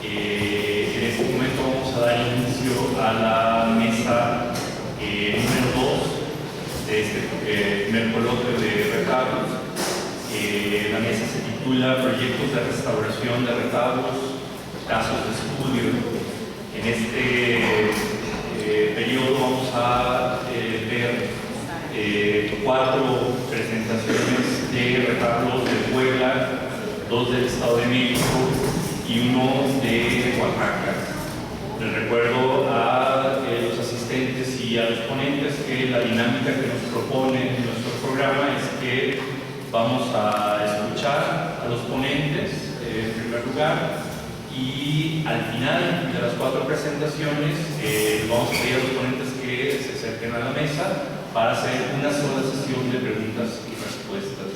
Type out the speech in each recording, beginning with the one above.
En este momento vamos a dar inicio a la mesa número 2 de este primer coloquio de retablos. La mesa se titula Proyectos de restauración de retablos, casos de estudio. En este periodo vamos a ver 4 presentaciones de retablos de Puebla, 2 del Estado de México y 1 de Oaxaca. Les recuerdo a los asistentes y a los ponentes que la dinámica que nos propone nuestro programa es que vamos a escuchar a los ponentes en primer lugar, y al final de las 4 presentaciones vamos a pedir a los ponentes que se acerquen a la mesa para hacer una sola sesión de preguntas y respuestas.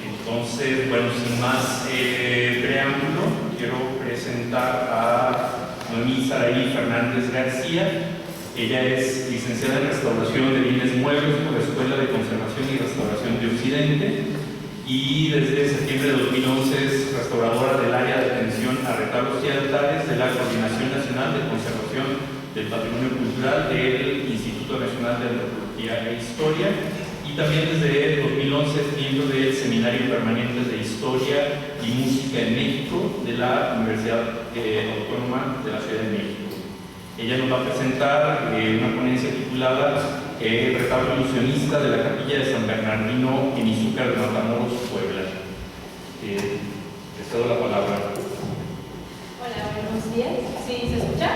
Entonces, bueno, sin más preámbulo, quiero presentar a Noemí Saraí Fernández García. Ella es licenciada en Restauración de Bienes Muebles por la Escuela de Conservación y Restauración de Occidente, y desde septiembre de 2011 es restauradora del área de atención a retablos y altares de la Coordinación Nacional de Conservación del Patrimonio Cultural del Instituto Nacional de Antropología e Historia, y también desde 2011 es miembro del Seminario Permanente de Historia y Música en México de la Universidad Autónoma de la Ciudad de México. Ella nos va a presentar una ponencia titulada Retablo ilusionista de la Capilla de San Bernardino en Izúcar de Matamoros, Puebla. Les cedo la palabra. Hola, buenos días. ¿Sí se escucha?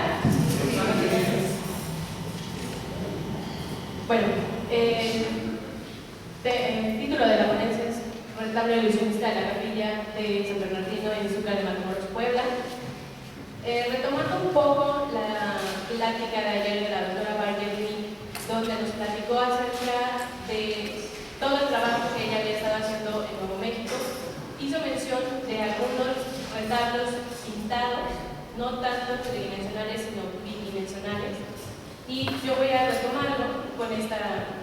Bueno, el título de la ponencia es Retablo ilusionista de la Capilla de San Bernardino en Izúcar de Matamoros, Puebla. Retomando un poco la plática de ayer de la doctora Bargelli, donde nos platicó acerca de todo el trabajo que ella había estado haciendo en Nuevo México, hizo mención de algunos retablos pintados, no tanto tridimensionales sino bidimensionales, y yo voy a retomarlo con esta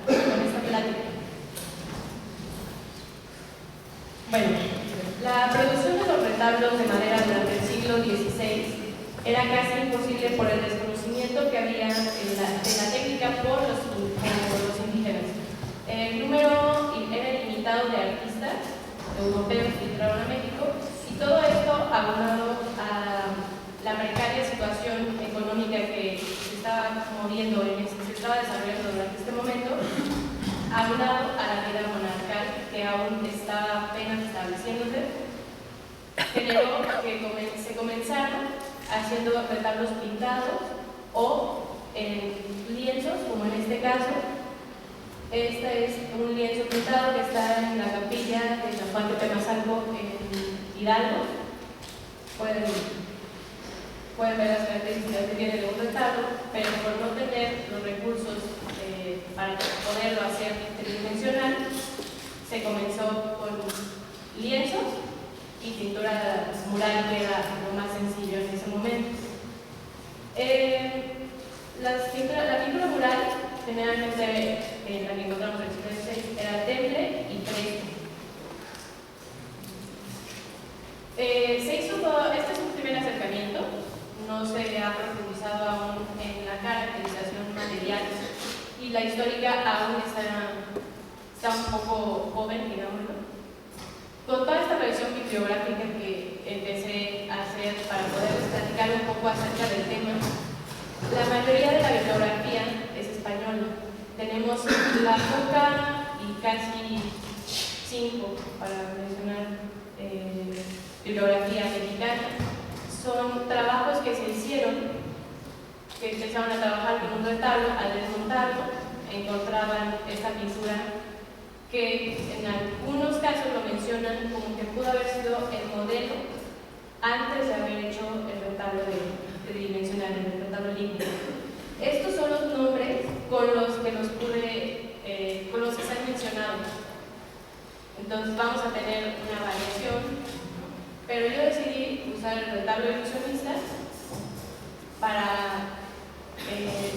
plática. Bueno, la producción de los retablos de madera durante el siglo XVI era casi imposible por el desconocimiento que había de la técnica por los indígenas. El número era limitado de artistas europeos que entraron a México, y todo esto abonado a la precaria situación económica que se estaba moviendo, se estaba desarrollando durante este momento, abonado a la vida monarcal que aún estaba apenas estableciéndose, generó que se comenzaron haciendo retablos pintados o en lienzos, como en este caso. Este es un lienzo pintado que está en la capilla de San Juan de Temazalco en Hidalgo. Pueden ver las características que tiene de un retablo, pero por no tener los recursos para poderlo hacer tridimensional, se comenzó con lienzos y pintura mural, que era lo más sencillo en ese momento. La pintura mural, generalmente la que encontramos en el siglo XVI, era temple y fresco. Se hizo todo, este es un primer acercamiento, no se ha profundizado aún en la caracterización material, y la histórica aún está un poco joven, digámoslo. Con toda esta revisión bibliográfica que empecé a hacer para poderles platicar un poco acerca del tema, la mayoría de la bibliografía es española. Tenemos la poca y casi 5, para mencionar, bibliografía mexicana. Son trabajos que se hicieron, que empezaron a trabajar con un retablo. Al desmontarlo, encontraban esta pintura que en algunos casos lo mencionan como que pudo haber sido el modelo antes de haber hecho el retablo tridimensional, el retablo limpio. Estos son los nombres con los que se han mencionado. Entonces vamos a tener una variación, pero yo decidí usar el retablo ilusionista para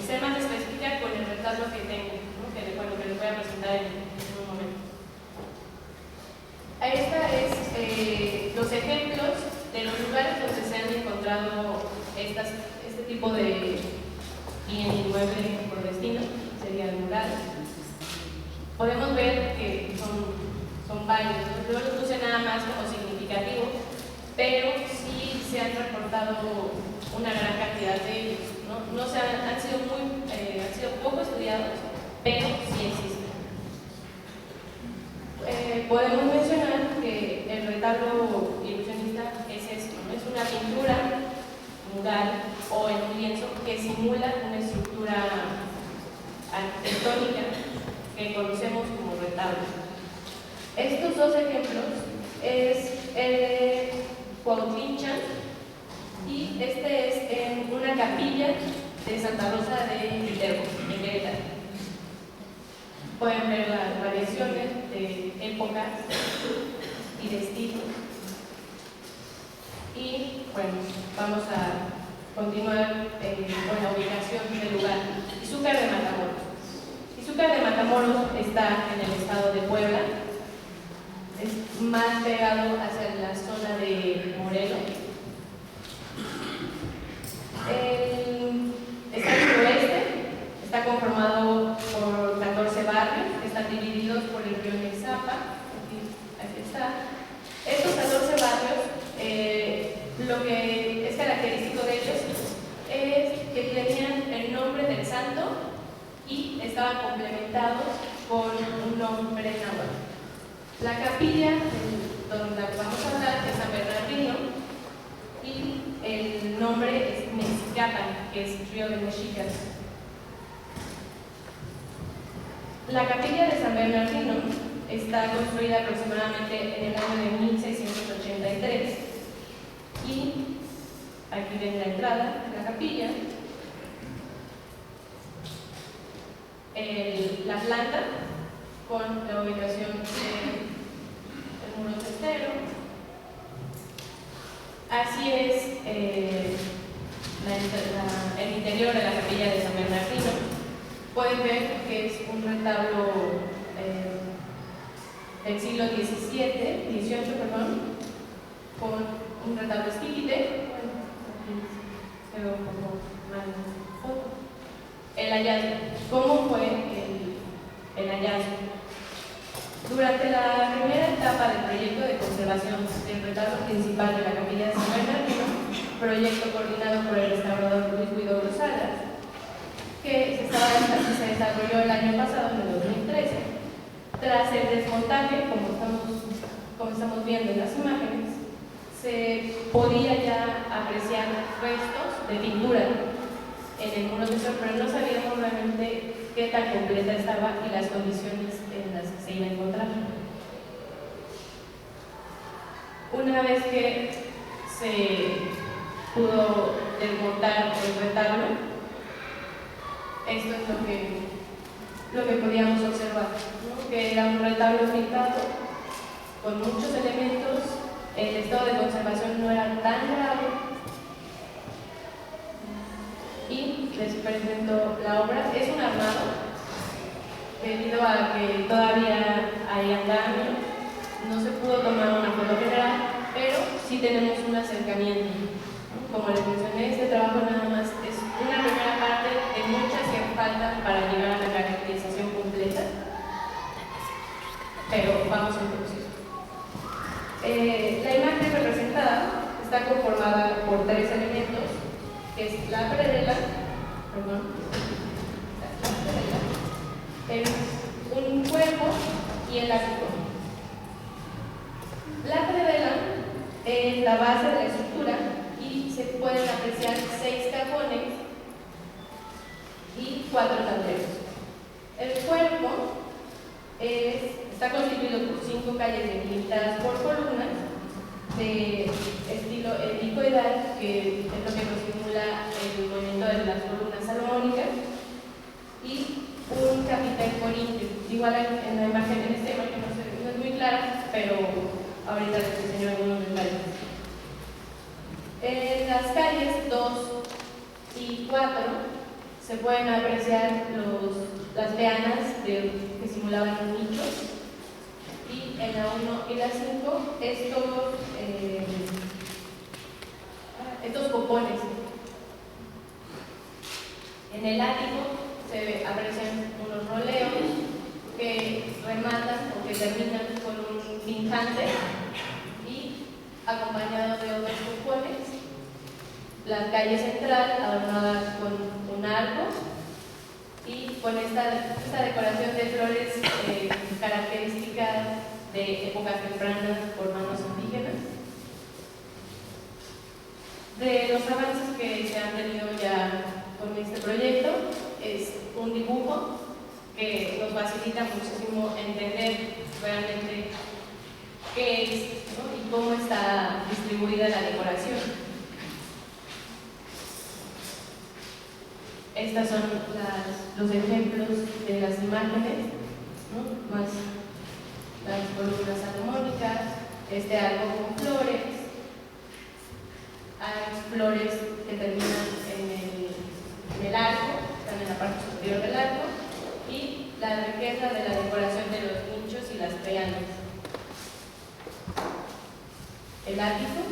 ser más específica con el retablo que tengo, ¿no? que les voy a presentar en un momento. Esta es los ejemplos de los lugares donde se han encontrado este tipo de bien inmueble por destino, sería el mural, podemos ver que son varios. Yo los puse nada más como significativo, pero sí se han reportado una gran cantidad de ellos. No se han sido poco estudiados, pero sí existen. Podemos mencionar que el retablo ilusionista es esto, ¿no? Es una pintura mural o en un lienzo que simula una estructura arquitectónica que conocemos como retablo. Estos dos ejemplos es Cuautinchan y este es en una capilla de Santa Rosa de Viterbo, en Querétaro. Pueden ver las variaciones de épocas y de estilos. Y bueno, vamos a continuar con la ubicación del lugar. Izúcar de Matamoros. Izúcar de Matamoros está en el estado de Puebla. Es más pegado hacia la zona de Morelos. Está al suroeste, está conformado por 14 barrios que están divididos por el río Nexapa. Aquí está. Estos 14 barrios, lo que es característico de ellos es que tenían el nombre del santo y estaban complementados con un nombre náhuatl. La capilla donde vamos a hablar es San Bernardino y el nombre es Mexicapan, que es Río de Mexicas. La capilla de San Bernardino está construida aproximadamente en el año de 1683 y aquí ven la entrada de la capilla, la planta con la ubicación del muro cestero. Así es el interior de la capilla de San Bernardino. Pueden ver que es un retablo del siglo XVIII, con un retablo esquilite. Bueno, aquí se ve un poco mal en la foto. El hallazgo. ¿Cómo fue el hallazgo? Durante la primera etapa del proyecto de conservación del retablo principal de la capilla de San Bernardino, proyecto coordinado por el restaurador Luis Huidobro Salas, que se desarrolló el año pasado, en el 2013, tras el desmontaje, como estamos viendo en las imágenes, se podía ya apreciar restos de pintura en el muro de sol, pero no sabíamos realmente qué tan completa estaba y las condiciones en las que se iba a encontrar. Una vez que se pudo desmontar el retablo, esto es lo que podíamos observar, ¿no? Que era un retablo pintado con muchos elementos, el estado de conservación no era tan grave. Y les presento la obra. Es un armado, debido a que todavía hay andamio, no se pudo tomar una foto general, pero sí tenemos un acercamiento. Como les mencioné, este trabajo nada más es una primera parte de muchas que faltan para llegar a la caracterización completa, pero vamos a introducir. La imagen representada está conformada por 3 elementos, que es la predela, es un cuerpo y el ático. La predela es la base de la estructura y se pueden apreciar 6 cajones y 4 tableros. El cuerpo está constituido por 5 calles delimitadas por columnas de estilo helicoidal, que es lo que nos simula el movimiento de las columnas salomónicas, y un capitel corintio. Igual en la imagen, en esta imagen no es muy clara, pero ahorita les enseño algunos detalles. En las calles 2 y 4 se pueden apreciar las peanas que simulaban nichos, y en la 1 y la 5 estos cupones. En el ático se aprecian unos roleos que rematan o que terminan con un pinjante y acompañado de otros cupones. La calle central adornada con un arco y con esta decoración de flores características de épocas tempranas por manos indígenas. De los avances que se han tenido ya con este proyecto es un dibujo que nos facilita muchísimo entender realmente qué es, ¿no? Y cómo está distribuida la decoración. Estos son los ejemplos de las imágenes, ¿no? Más las columnas armónicas, este arco con flores, hay flores que terminan en el arco, están en la parte superior del arco, y la riqueza de la decoración de los nichos y las peanas. El ático,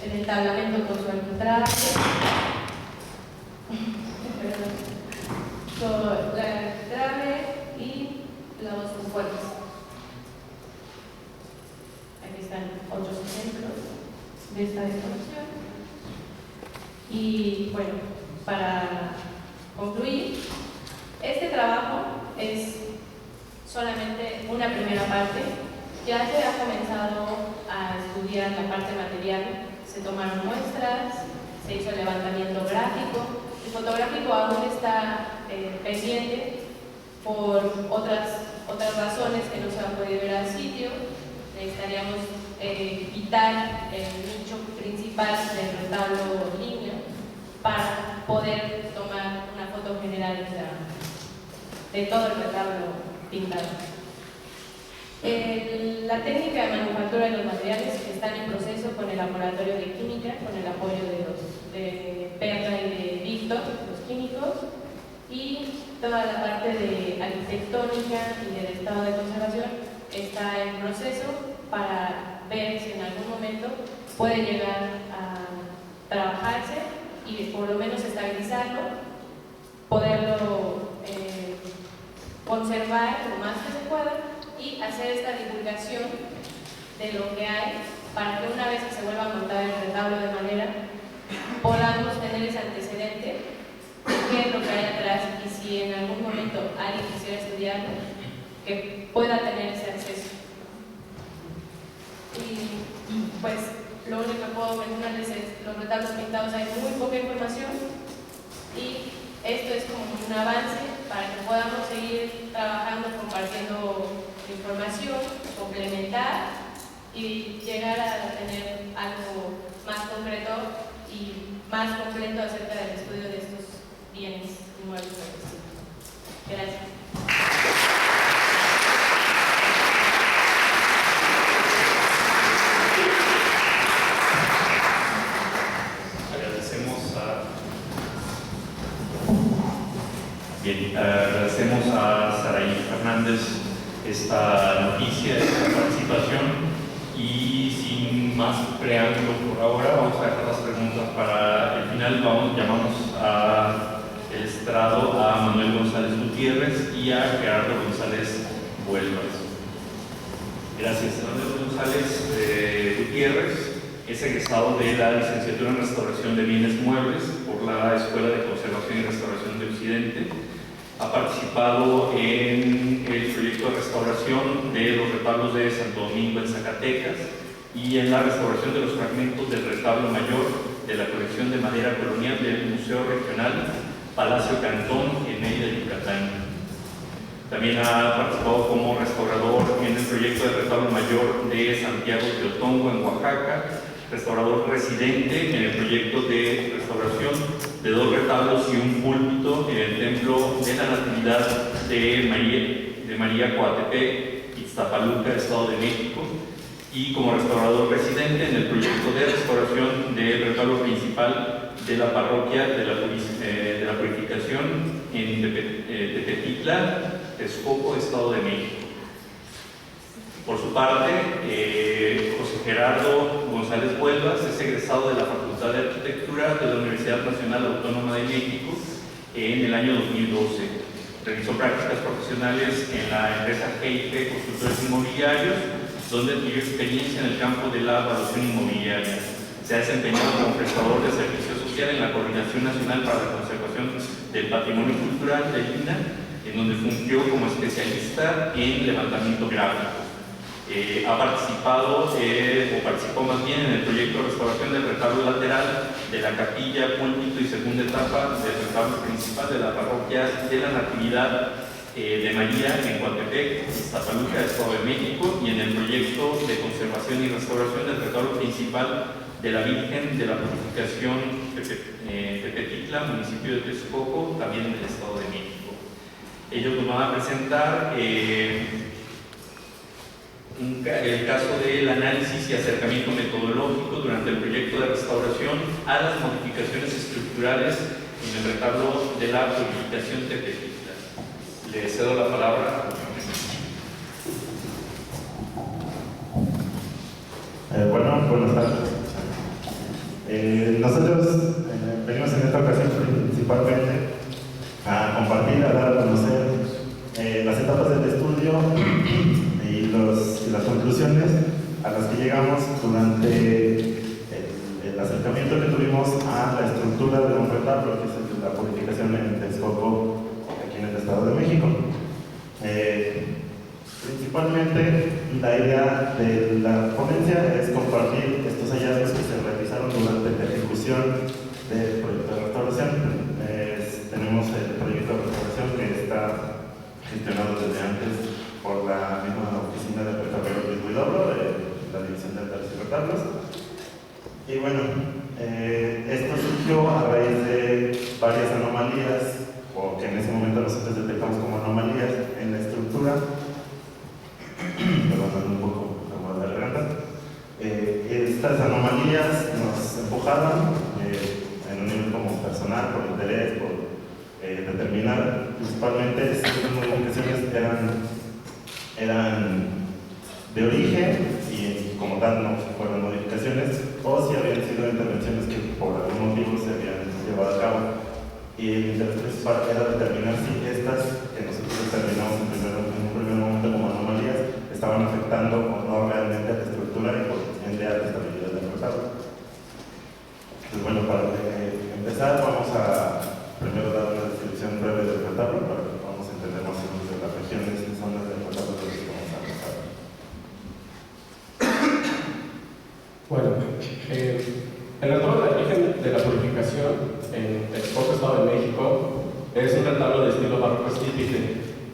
el entablamento con su arbitraje, la arbitraje y los cuerpos. Aquí están otros ejemplos de esta decoración. Y bueno, para concluir, este trabajo es solamente una primera parte. Ya se ha comenzado a estudiar la parte material, se tomaron muestras, se hizo el levantamiento gráfico. El fotográfico aún está pendiente por otras razones que no se han podido ver al sitio. Necesitaríamos quitar el nicho principal del retablo ligneo para poder tomar una foto general de todo el retablo pintado. La técnica de manufactura de los materiales están en proceso con el laboratorio de química, con el apoyo de Perla y de Víctor, los químicos, y toda la parte de arquitectónica y del estado de conservación está en proceso para ver si en algún momento puede llegar a trabajarse y por lo menos estabilizarlo, poderlo conservar lo más que se pueda y hacer esta divulgación de lo que hay para que una vez que se vuelva a montar el retablo de madera podamos tener ese antecedente de qué es lo que hay atrás y si en algún momento alguien quisiera estudiarlo, que pueda tener ese acceso. Y pues lo único que puedo mencionarles es los retablos pintados, hay muy poca información y esto es como un avance para que podamos seguir trabajando, compartiendo información, complementar y llegar a tener algo más concreto y más completo acerca del estudio de estos bienes inmuebles. Gracias. Agradecemos a Saraí Fernández esta noticia, esta participación, y sin más preámbulo por ahora, vamos a dejar las preguntas para el final. Llamamos al estrado a Manuel González Gutiérrez y a Gerardo González Huelvas. Gracias. Manuel González Gutiérrez es egresado de la licenciatura en Restauración de Bienes Muebles por la Escuela de Conservación y Restauración de Occidente. Ha participado en el proyecto de restauración de los retablos de Santo Domingo en Zacatecas y en la restauración de los fragmentos del retablo mayor de la colección de madera colonial del Museo Regional Palacio Cantón en Mérida, Yucatán. También ha participado como restaurador en el proyecto de retablo mayor de Santiago de Otongo en Oaxaca, restaurador residente en el proyecto de restauración de 2 retablos y un púlpito en el Templo de la Natividad de María Coatepec, Ixtapaluca, Estado de México, y como restaurador residente en el proyecto de restauración del retablo principal de la parroquia de la Purificación en Tepetitla, Texcoco, Estado de México. Por su parte, José Gerardo González Huelvas es egresado de la Facultad de Arquitectura de la Universidad Nacional Autónoma de México en el año 2012. Realizó prácticas profesionales en la empresa GIP Constructores Inmobiliarios, donde adquirió experiencia en el campo de la evaluación inmobiliaria. Se ha desempeñado como prestador de servicio social en la Coordinación Nacional para la Conservación del Patrimonio Cultural del INAH, en donde fungió como especialista en levantamiento gráfico. Ha participado, o participó más bien, en el proyecto de restauración del retablo lateral de la capilla, púlpito y segunda etapa del retablo principal de la parroquia de la Natividad de María en Coatepec, Iztapaluca, Estado de México, y en el proyecto de conservación y restauración del retablo principal de la Virgen de la Purificación Tepetitla, municipio de Texcoco, también del Estado de México. Ellos nos van a presentar el caso del análisis y acercamiento metodológico durante el proyecto de restauración a las modificaciones estructurales en el retablo de la Purificación Tepetitla. Le cedo la palabra. Buenas tardes. Nosotros venimos en esta ocasión principalmente a compartir, a dar a conocer las etapas del estudio y las conclusiones a las que llegamos durante el acercamiento que tuvimos a la estructura de un retablo, que es la purificación en Texcoco, aquí en el Estado de México. Principalmente la idea de la ponencia es compartir estos hallazgos que se realizaron durante la ejecución del proyecto de restauración. Tenemos el proyecto de restauración que está gestionado desde antes por la misma oficina de retablo de Huidobro, de la División de Altares y Retablos. Y bueno, esto surgió a raíz de varias anomalías, o que en ese momento nosotros detectamos como anomalías en la estructura. Perdón, un poco como de la garganta. Estas anomalías nos empujaron en un nivel como personal, por interés, por determinar principalmente si estas modificaciones eran de origen y como tal no fueron modificaciones, o si habían sido intervenciones que por algún motivo se habían llevado a cabo. Y el interés principal era determinar si estas que nosotros determinamos en un primer momento como anomalías estaban afectando o no realmente a la estructura y por ende a la estabilidad del retablo. Entonces, bueno, para empezar vamos a primero dar una descripción breve del retablo para que podamos entender más o menos de las regiones y zonas del retablo de los que vamos a pasar. Bueno, el retablo de la Virgen de la Purificación en Texcoco, Estado de México, es un retablo de estilo barroco estípite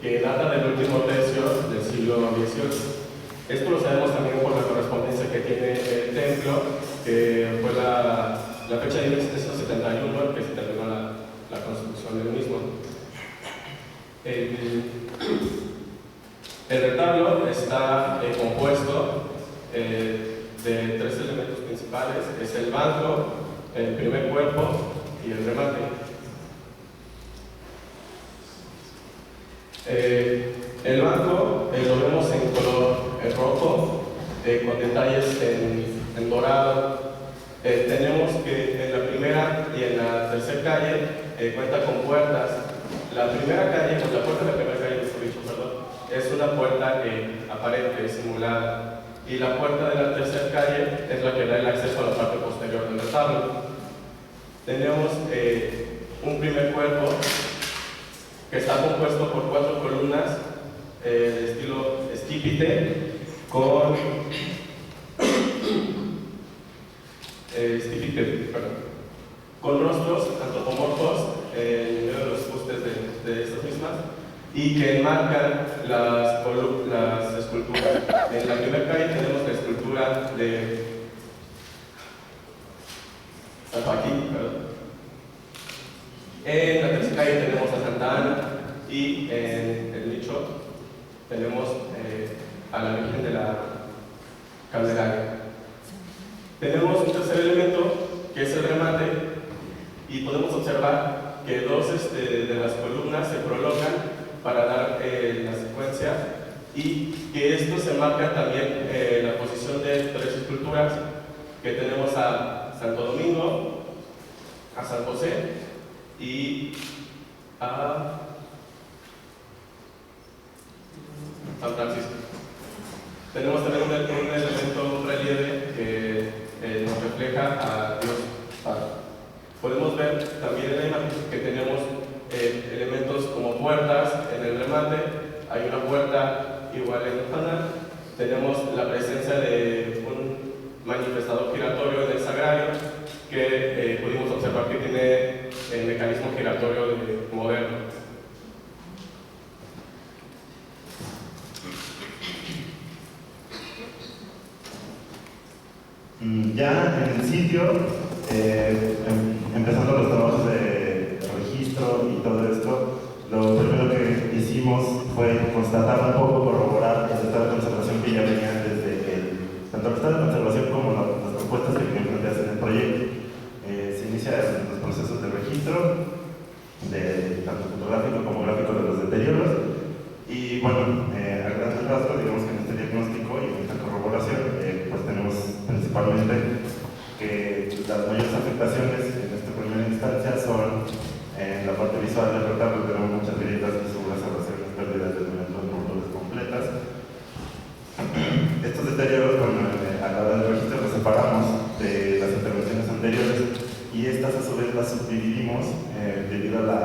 que data del último tercio del siglo XVIII. Esto lo sabemos también por la correspondencia que tiene el templo, que fue la fecha de 1771 que se terminó la construcción del mismo. El retablo está compuesto de tres elementos principales: es el banco, el primer cuerpo y el remate. El banco lo vemos en color rojo, con detalles en dorado. Tenemos que en la primera y en la tercera calle cuenta con puertas. La primera calle, pues la puerta de la primera calle, mejor dicho, perdón, es una puerta aparente, simulada. Y la puerta de la tercera calle es la que da el acceso a la parte posterior del retablo. Tenemos un primer cuerpo que está compuesto por 4 columnas de estilo estípite con rostros antropomorfos en medio de los fustes de estas mismas y que enmarcan las esculturas. En la primera calle tenemos la escultura de Zapaquí, perdón. En la tercera calle tenemos a Santa Ana y en el nicho tenemos a la Virgen de la Candelaria. Tenemos un tercer elemento que es el remate y podemos observar que dos de las columnas se prolongan para dar la secuencia y que esto se marca también en la posición de 3 esculturas que tenemos a Santo Domingo, a San José y a San Francisco. Tenemos también un elemento, un relieve que nos refleja a Dios Padre. Podemos ver también en la imagen que tenemos elementos como puertas en el remate. Hay una puerta igual en el panel. Tenemos la presencia de un manifestador giratorio en el sagrario que pudimos observar que tiene el mecanismo giratorio moderno. Ya en el sitio, empezando los trabajos de registro y todo esto, lo primero que hicimos fue constatar un poco, corroborar el estado de conservación que ya venía desde tanto el estado de conservación como las propuestas que venían planteadas en el proyecto. Se inician los procesos de registro, tanto fotográfico como gráfico de los deterioros, y bueno, a grandes rasgos, digamos que en este diagnóstico y en esta corroboración, pues tenemos principalmente que las mayores afectaciones en esta primera instancia son en la parte visual del retablo. Tenemos muchas grietas, fisuras, abrasiones, pérdidas de elementos, rupturas completas. Estos deterioros, bueno, a la hora del registro los separamos de las intervenciones anteriores y estas a su vez las subdividimos debido a la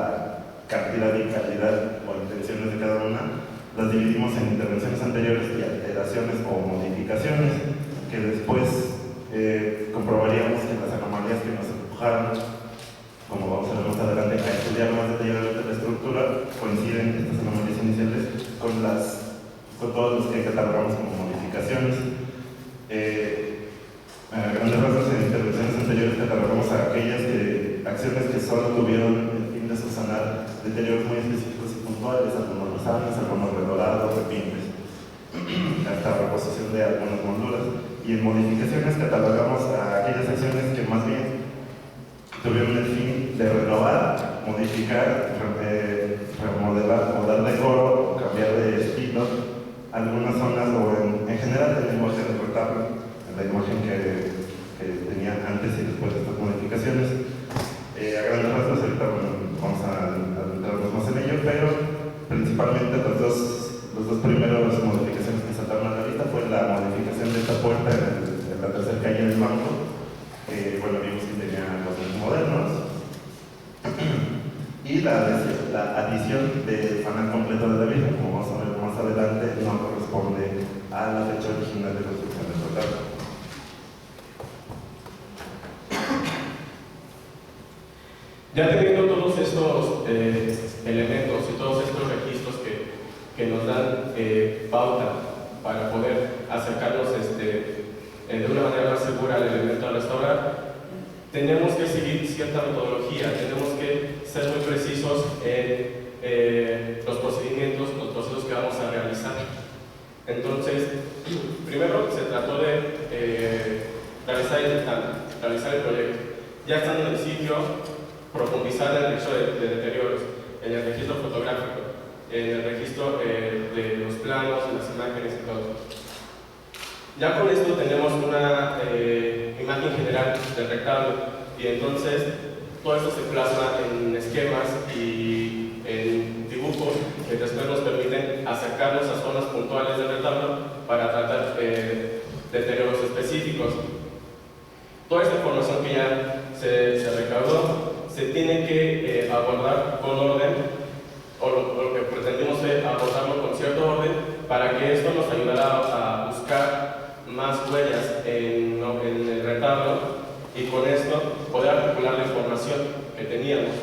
cantidad y calidad o intenciones de cada una. Las dividimos en intervenciones anteriores y alteraciones o modificaciones que después comprobaríamos que las anomalías que nos empujaron, como vamos a ver más adelante, a estudiar más detalladamente la estructura, coinciden estas anomalías iniciales con todos los que catalogamos como modificaciones. A grandes rasgos, en intervenciones anteriores catalogamos a aquellas acciones que solo tuvieron el fin de subsanar deterioros muy específicos y puntuales, algunos rosanes, algunos redorados, repintes, hasta reposición de algunas molduras. Y en modificaciones catalogamos a aquellas acciones que más bien tuvieron el fin de renovar, modificar, remodelar o dar decoro o cambiar de estilo algunas zonas o en general en la imagen del retablo, en la imagen que tenía antes y después de estas modificaciones. A grandes rasgos, ahorita vamos a adentrarnos más en ello, pero principalmente los dos primeros modificaciones que saltaron a la vista fue la modificación de esta puerta en la tercera calle del banco, que bueno, vimos que tenía cosas modernos, y la adición del panel completo de la Virgen, como vamos a ver más adelante, no corresponde a la fecha original de construcción del retablo. Ya teniendo todos estos elementos y todos estos registros que nos dan pauta para poder acercarnos de una manera más segura al elemento a restaurar, tenemos que seguir cierta metodología, tenemos que ser muy precisos en los procedimientos, los procesos que vamos a realizar. Entonces, primero se trató de realizar el proyecto. Ya estando en el sitio, profundizar en el registro de deterioros, en el registro fotográfico, en el registro de los planos, las imágenes y todo. Ya con esto tenemos una imagen general del retablo y entonces todo esto se plasma en esquemas y en dibujos que después nos permiten acercarnos a zonas puntuales del retablo para tratar deterioros específicos. Toda esta información que ya se recaudó se tiene que abordar con orden, o lo que pretendimos es abordarlo con cierto orden para que esto nos ayudara a buscar más huellas en el retablo y con esto poder articular la información que teníamos.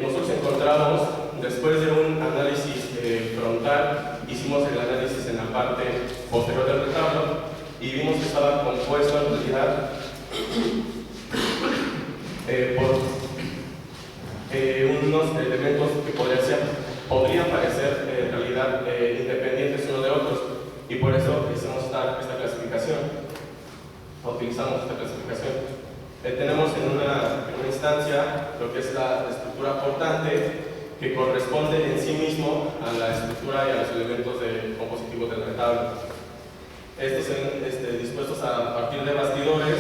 Nosotros encontramos, después de un análisis frontal, hicimos el análisis en la parte posterior del retablo y vimos que estaba compuesto en realidad por unos elementos que podrían parecer en realidad independientes unos de otros, y por eso hicimos esta clasificación, utilizamos esta clasificación. Tenemos en una instancia lo que es la estructura portante, que corresponde en sí mismo a la estructura y a los elementos compositivos del retablo. Estos son dispuestos a partir de bastidores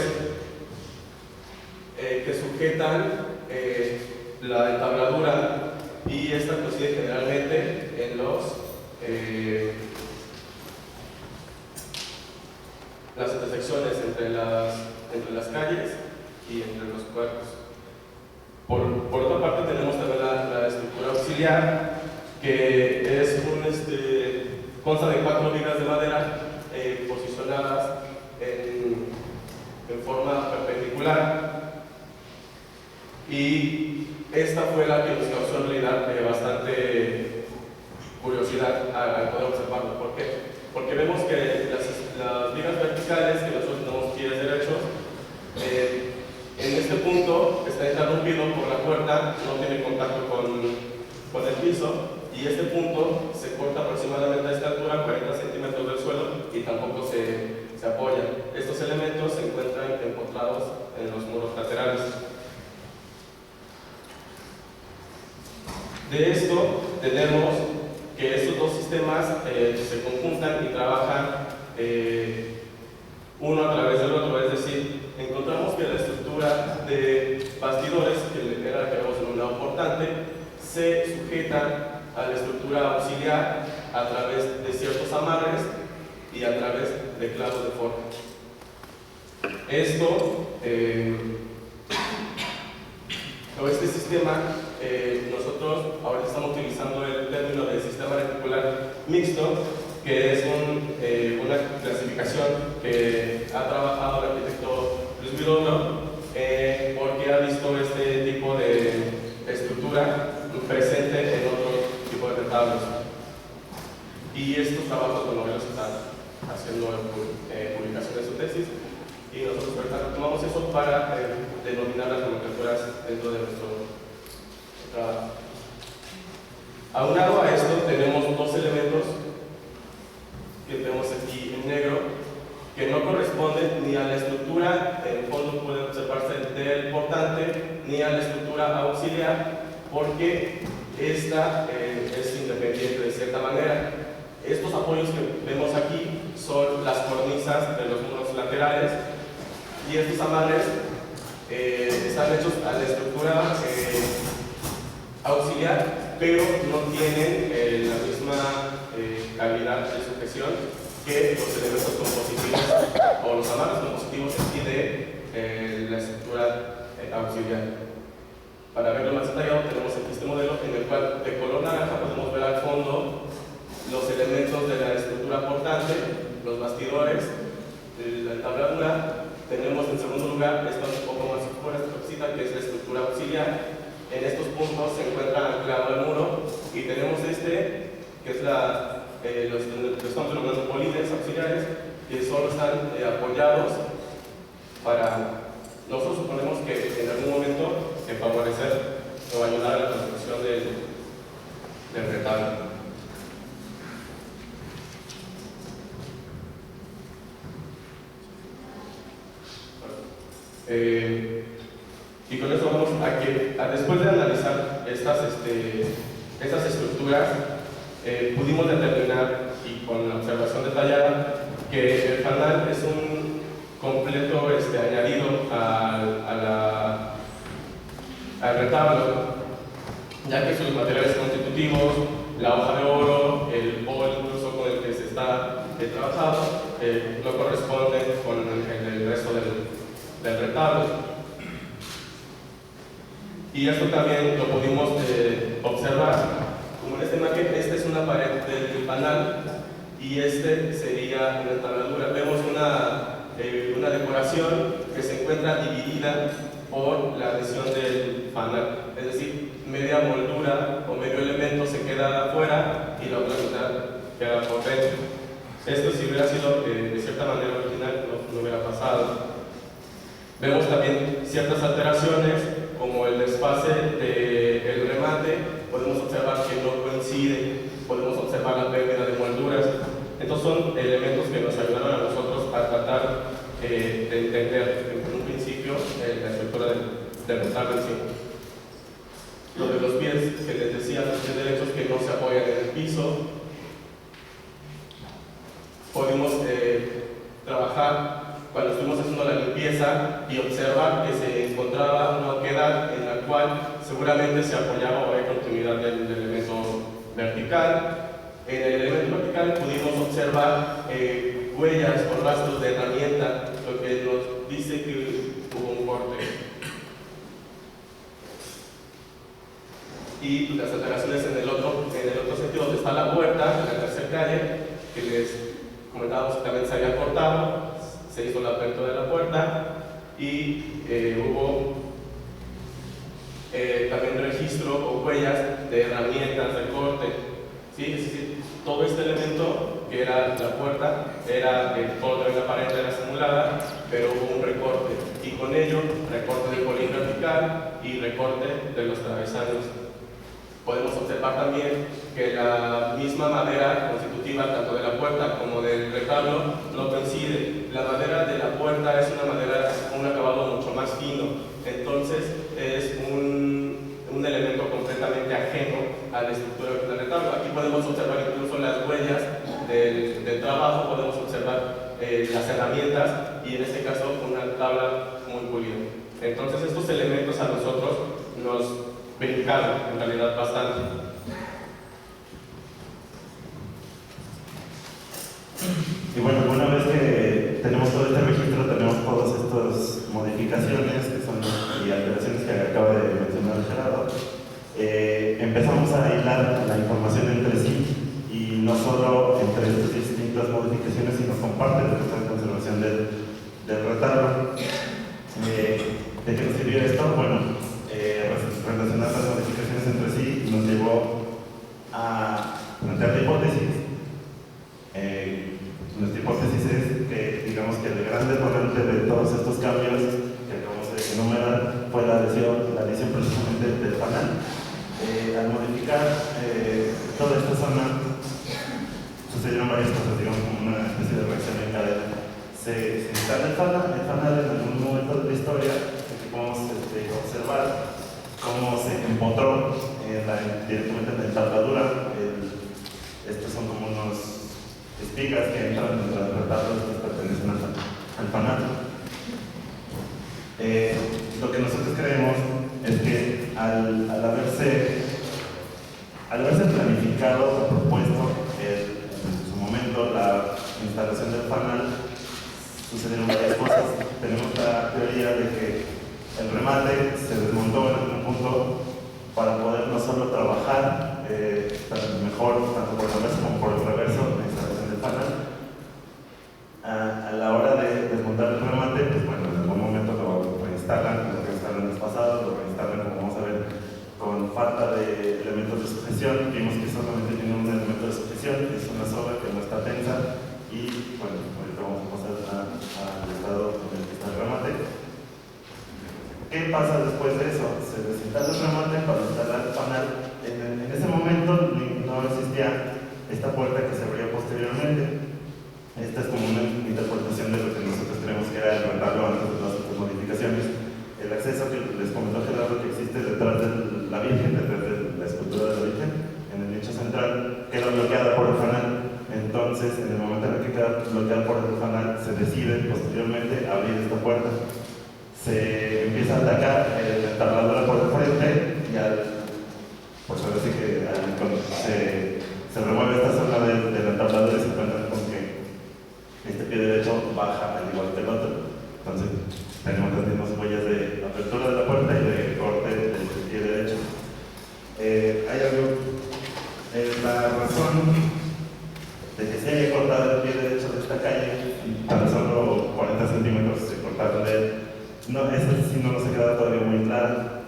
que sujetan la entabladura, y esta coincide generalmente en las intersecciones entre las calles y entre los cuerpos. Por otra parte, tenemos también la estructura auxiliar, que es consta de 4 vigas de madera posicionadas en forma perpendicular, y esta fue la que nos causó en realidad bastante curiosidad al poder observarlo. ¿Por qué? Porque vemos que las vigas verticales que nosotros tenemos pies derechos, en este punto está interrumpido por la puerta, no tiene contacto con el piso, y este punto se corta aproximadamente a esta altura, 40 centímetros del suelo, y tampoco se apoya. Estos elementos se encuentran empotrados en los muros laterales. De esto tenemos que estos dos sistemas se conjuntan y trabajan uno a través del otro, es decir, encontramos que la estructura de bastidores, que era la que habíamos denominado portante, se sujeta a la estructura auxiliar a través de ciertos amarres y a través de clavos de forja. Este sistema, nosotros ahora estamos utilizando el término de sistema reticular mixto, que es una clasificación que ha trabajado el arquitecto Luis Vidondo, porque ha visto este tipo de estructura presente en otro tipo de retablos. Y estos trabajos, bueno, ellos están haciendo publicación de su tesis, y nosotros tomamos eso para denominar las nomenclaturas dentro de nuestro trabajo. Aunado a esto, tenemos dos elementos que tenemos aquí en negro, que no corresponden ni a la estructura, en el fondo puede observarse del portante, ni a la estructura auxiliar, porque esta es independiente de cierta manera. Estos apoyos que vemos aquí son las cornisas de los muros laterales, y estos amarres están hechos a la estructura auxiliar, pero no tienen la misma calidad de sujeción que los elementos compositivos o los amarres compositivos aquí de la estructura auxiliar. Para verlo más detallado, tenemos este modelo en el cual de color naranja podemos ver al fondo los elementos de la estructura portante, los bastidores, la entabladura. Tenemos en segundo lugar, esta un poco más oscura, esta cosita, que es la estructura auxiliar. En estos puntos se encuentra anclado el muro, y tenemos que es los estamos denominando polines auxiliares, que solo están apoyados para, nosotros suponemos que en algún momento favorecer o ayudar a la construcción del retablo. Y con eso vamos a que, después de analizar estas estructuras, pudimos determinar, y con la observación detallada, que el fanal es un completo añadido al retablo, ya que sus materiales constitutivos, la hoja de oro, el bol incluso con el que se está trabajado, no corresponden con el resto del retablo. Y esto también lo pudimos observar, como en esta imagen. Esta es una pared del fanal y sería una entabladura. Vemos una decoración que se encuentra dividida por la adhesión del fanal, es decir, media moldura o medio elemento se queda afuera y la otra mitad queda por dentro. Esto, si hubiera sido de cierta manera original, no hubiera pasado. Vemos también ciertas alteraciones, como el desfase del remate. Podemos observar que no coincide, podemos observar la pérdida de molduras. Estos son elementos que nos ayudaron a nosotros a tratar de entender en un principio la estructura del retablo en sí. Lo de los pies que les decía, pudimos trabajar cuando estuvimos haciendo la limpieza y observar que se encontraba una oquedad en la cual seguramente se apoyaba o había continuidad del elemento vertical. En el elemento vertical pudimos observar huellas o rastros de herramienta, lo que nos dice que hubo un corte. Y las alteraciones en el otro sentido, donde está la puerta, en la tercera calle, que les comentábamos que también se había cortado, se hizo la apertura de la puerta y hubo también registro o huellas de herramientas de corte. ¿Sí? Es decir, todo este elemento que era la puerta, era el corte de la pared era simulada, pero hubo un recorte y con ello recorte del polín vertical y recorte de los travesaños. Podemos observar también que la misma madera constitutiva tanto de la puerta como del retablo no coincide. La madera de la puerta es una madera con un acabado mucho más fino, entonces es un elemento completamente ajeno a la estructura del retablo. Aquí podemos observar incluso las huellas del trabajo, podemos observar las herramientas y en este caso una tabla muy pulida. Entonces estos elementos a nosotros nos brincaron en realidad bastante. Y bueno, una vez que tenemos todo este registro, tenemos todas estas modificaciones que son, y alteraciones que acaba de mencionar Gerardo, empezamos a hilar la información entre sí y no solo entre estas distintas modificaciones, sino con parte de nuestra conservación del retablo. ¿De qué nos sirvió esto? Bueno, relacionar las modificaciones entre sí nos llevó a plantear la hipótesis. Nuestra hipótesis es que, digamos que el gran detonante de todos estos cambios que acabamos de enumerar fue la adición precisamente del panel. Al modificar toda esta zona sucedieron varias cosas, digamos como una especie de reacción en cadena. Se instala el fanal en algún momento de la historia, que podemos observar cómo se empotró directamente en la entabladura. Estos son como unos espigas que entran dentro del retablo que pertenecen al fanal. Lo que nosotros creemos es que al haberse planificado o propuesto en su momento la instalación del fanal, sucedieron varias cosas. Tenemos la teoría de que el remate se desmontó en algún punto para poder no solo trabajar mejor tanto por el reverso como por el reverso la instalación del panel. A la hora de desmontar el remate, pues bueno, en algún momento lo reinstalan desfasado, lo reinstalan, como vamos a ver, con falta de elementos de sujeción. Vimos que solamente tiene un elemento de sujeción, es una soga que no está tensa y bueno, ahorita vamos a pasar al estado en el que está el remate. ¿Qué pasa después de eso? Se desinstala el remate para instalar el panel. En ese momento no existía esta puerta que se abrió posteriormente. Esta es como una interpretación de lo que nosotros creemos que era el retablo antes de todas estas modificaciones. El acceso que les comentó Gerardo que existe detrás de la Virgen, detrás de la escultura de la Virgen, en el nicho central, queda bloqueada por el fanal. Entonces, en el momento en el que queda bloqueada por el fanal, se decide posteriormente abrir esta puerta. Se empieza a atacar la entabladura por el frente y por suerte así que cuando se remueve esta zona de la entabladura se encuentran con que este pie derecho baja al igual que el otro. Entonces tenemos las mismas huellas de apertura de la puerta y de corte del pie derecho. Hay algo, la razón de que se haya cortado el pie derecho de esta calle, tan solo 40 centímetros se cortaron de él. No, eso sí no nos ha quedado todavía muy clara.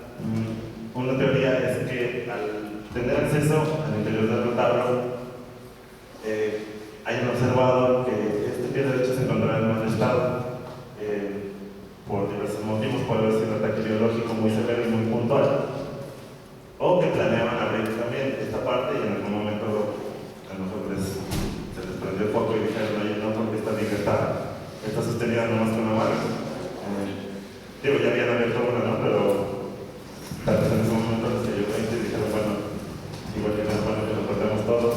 Una teoría es que al tener acceso al interior del retablo, hayan observado que este pie derecho se encontraba en mal estado por diversos motivos, puede haber sido un ataque biológico muy severo y muy puntual, o que planeaban abrir también esta parte y en algún momento a lo mejor se les prendió el foco y dijeron, oye, no, porque esta liga está sostenida nomás con una mano. Digo, ya habían abierto una, ¿no? Pero tal vez en ese momento les cayó 20 y dijeron, bueno, igual que no es bueno que lo cortemos todo.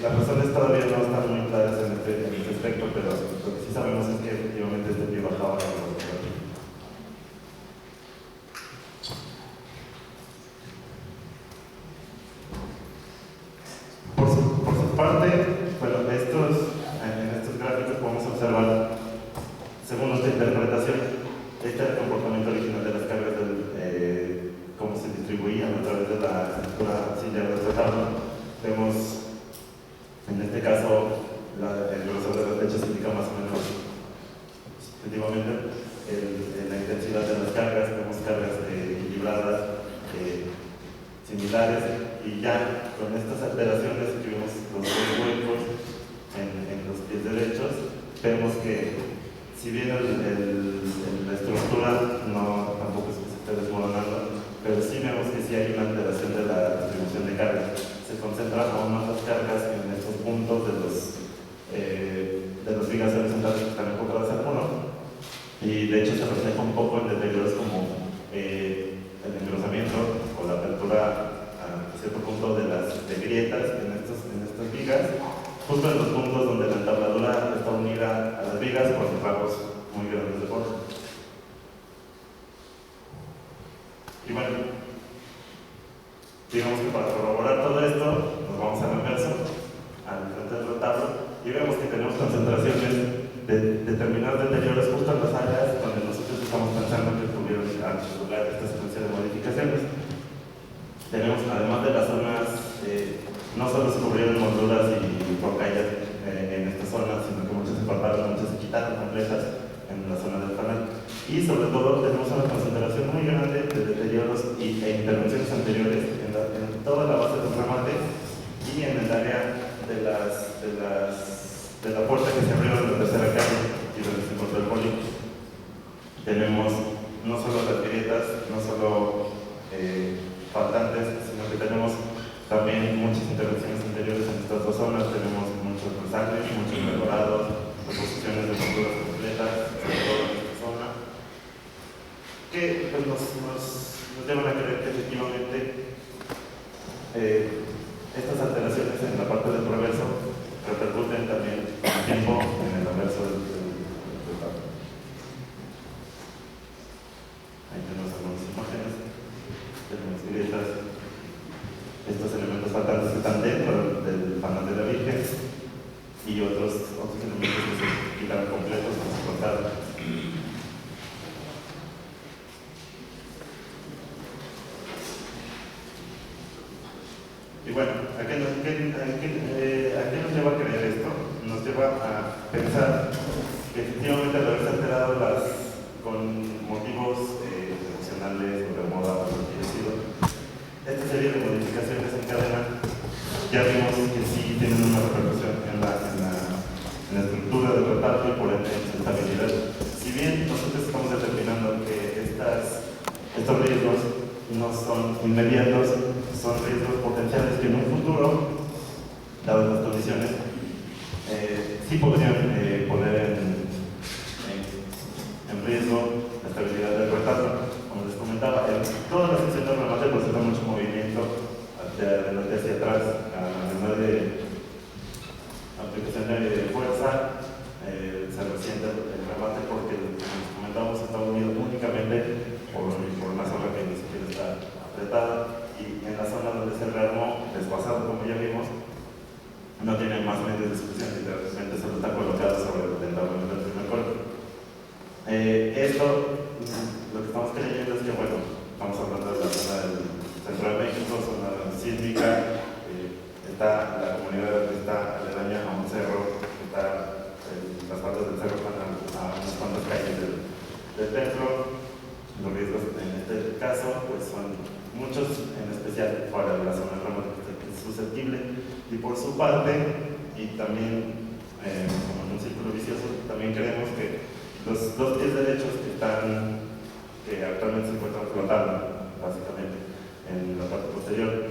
Las razones todavía no están muy claras en este aspecto, pero lo que sí sabemos es que efectivamente este pie bajaba en la velocidad. Por su parte, bueno, en estos gráficos podemos observar, según nuestra interpretación, este era el comportamiento original de las cargas, cómo se distribuían a través de la estructura auxiliar del retablo. Vemos, en este caso, el grosor de las flechas indica más o menos, efectivamente, la intensidad de las cargas. Vemos cargas equilibradas, similares, y ya con estas alteraciones que vemos los dos huecos en los pies derechos, vemos que si bien la estructura tampoco es que se esté desmoronando, pero sí vemos que sí hay una alteración de la distribución de cargas. Se concentran aún más las cargas en estos puntos de los vigas horizontales que están enfocadas al muro, y de hecho se refleja un poco en deterioros como el engrosamiento o la apertura a cierto punto de grietas en estas vigas, justo en los puntos donde la entabladura está unida a las vigas por rasgos muy grandes de forma. Y bueno, digamos que para corroborar todo esto, nos vamos al anverso, al frente del retablo, y vemos que tenemos concentraciones de determinados deterioros justo en las áreas donde nosotros estamos pensando que tuvieron lugar esta secuencia de modificaciones. Tenemos, además de las zonas, no solo se cubrieron molduras y rocallas en esta zona, sino que muchas se cortaron, muchas se quitaron completas en la zona del panel. Y sobre todo tenemos una concentración muy grande de deterioros e intervenciones anteriores en toda la base del remate y en el área de la puerta que se abrió en la tercera calle y donde se encontró el pólipo. Tenemos no solo las grietas, no solo faltantes, sino que tenemos también muchas intervenciones anteriores en estas dos zonas. Tenemos muchos resangres, muchos mejorados, reposiciones de molduras completas, sobre todo en esta zona, que pues, nos llevan a creer que efectivamente estas alteraciones en la parte del reverso repercuten también con el tiempo en el anverso del tablo. Ahí tenemos algunas imágenes, tenemos grietas, estos elementos faltantes que están dentro del panel de la Virgen y otros elementos que se quitaron completos, que se cortaron. Y bueno, ¿a qué nos lleva a creer esto? Nos lleva a pensar que efectivamente al haberse alterado con motivos emocionales o de moda, por lo que haya sido, esta serie de modificaciones en cadena, ya vimos que sí tienen una repercusión en la estructura del retablo y por ende en su estabilidad. Si bien nosotros estamos determinando que estos riesgos no son inmediatos, son riesgos potenciales que en un futuro, dadas las condiciones, sí podrían poner en riesgo la estabilidad del retablo. Como les comentaba, toda la sección del remate presenta mucho movimiento de adelante hacia atrás, a nivel de aplicación de fuerza, se resiente el remate porque, como les comentábamos, está unido únicamente por una zona que ni siquiera está apretada, y en la zona donde se rearmó, desguazado como ya vimos, no tiene más medios de sujeción, literalmente solo está colocado sobre el entablamento del primer cuerpo. Esto, lo que estamos creyendo es que, bueno, estamos hablando de la zona del centro de México, zona sísmica, está la comunidad que está aledaña a un cerro, las partes del cerro están a unas cuantas calles del templo. Los riesgos en este caso pues son muchos, en especial para la zona remota que es susceptible, y por su parte, y también como en un círculo vicioso, también creemos que los dos pies derechos que actualmente se encuentran flotando básicamente en la parte posterior,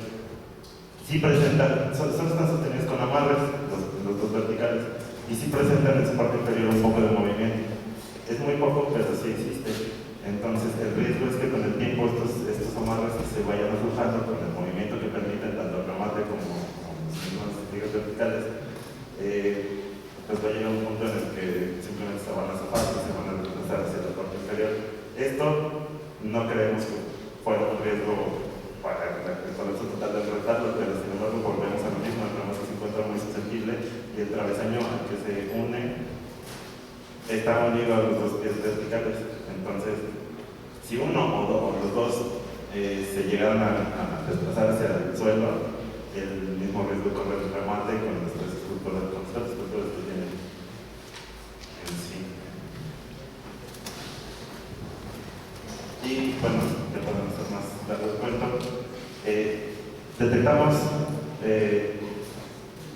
sí presentan, están sostenidos con amarres, los dos verticales, y sí presentan en su parte inferior un poco de movimiento. Es muy poco, pero sí existe. Entonces el riesgo es que con el tiempo estos amarres se vayan aflojando con el movimiento que permiten tanto el remate como las mismas vigas líneas verticales, pues va a llegar un punto en el que simplemente se van a zafar y se van a desplazar hacia la parte inferior. Esto no creemos que fuera un riesgo para el colapso total del retablo, pero sin embargo volvemos a lo mismo, el problema se encuentra muy susceptible y el travesaño al que se une está unido a los dos pies verticales. Entonces, si uno o los dos se llegaran a desplazar hacia el suelo, el mismo riesgo corre el remate con las tres esculturas que tienen en sí. Y bueno, ya podemos hacer más largo el cuento.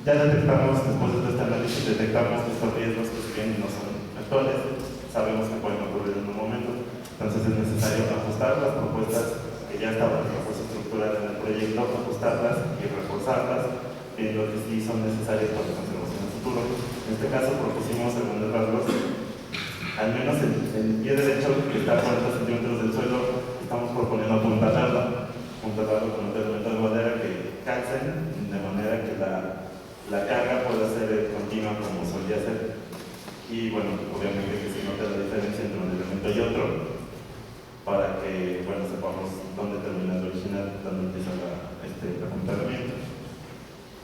Ya detectamos, después de este análisis, detectamos estos riesgos que si bien no son actuales, sabemos que pueden ocurrir en un momento. Entonces es necesario ajustar las propuestas que ya estaban estructuradas en el proyecto, ajustarlas y reforzarlas, lo que sí son necesarias para la conservación del futuro. En este caso propusimos, en grandes rasgos, al menos el pie derecho, que está a 40 centímetros del suelo, estamos proponiendo apuntalarlo con un pegamento de madera que calcen, de manera que la carga pueda ser continua como solía ser. Y bueno, obviamente que se note la diferencia entre un elemento y otro, para que bueno, sepamos dónde termina el original, dónde empieza el apuntalamiento.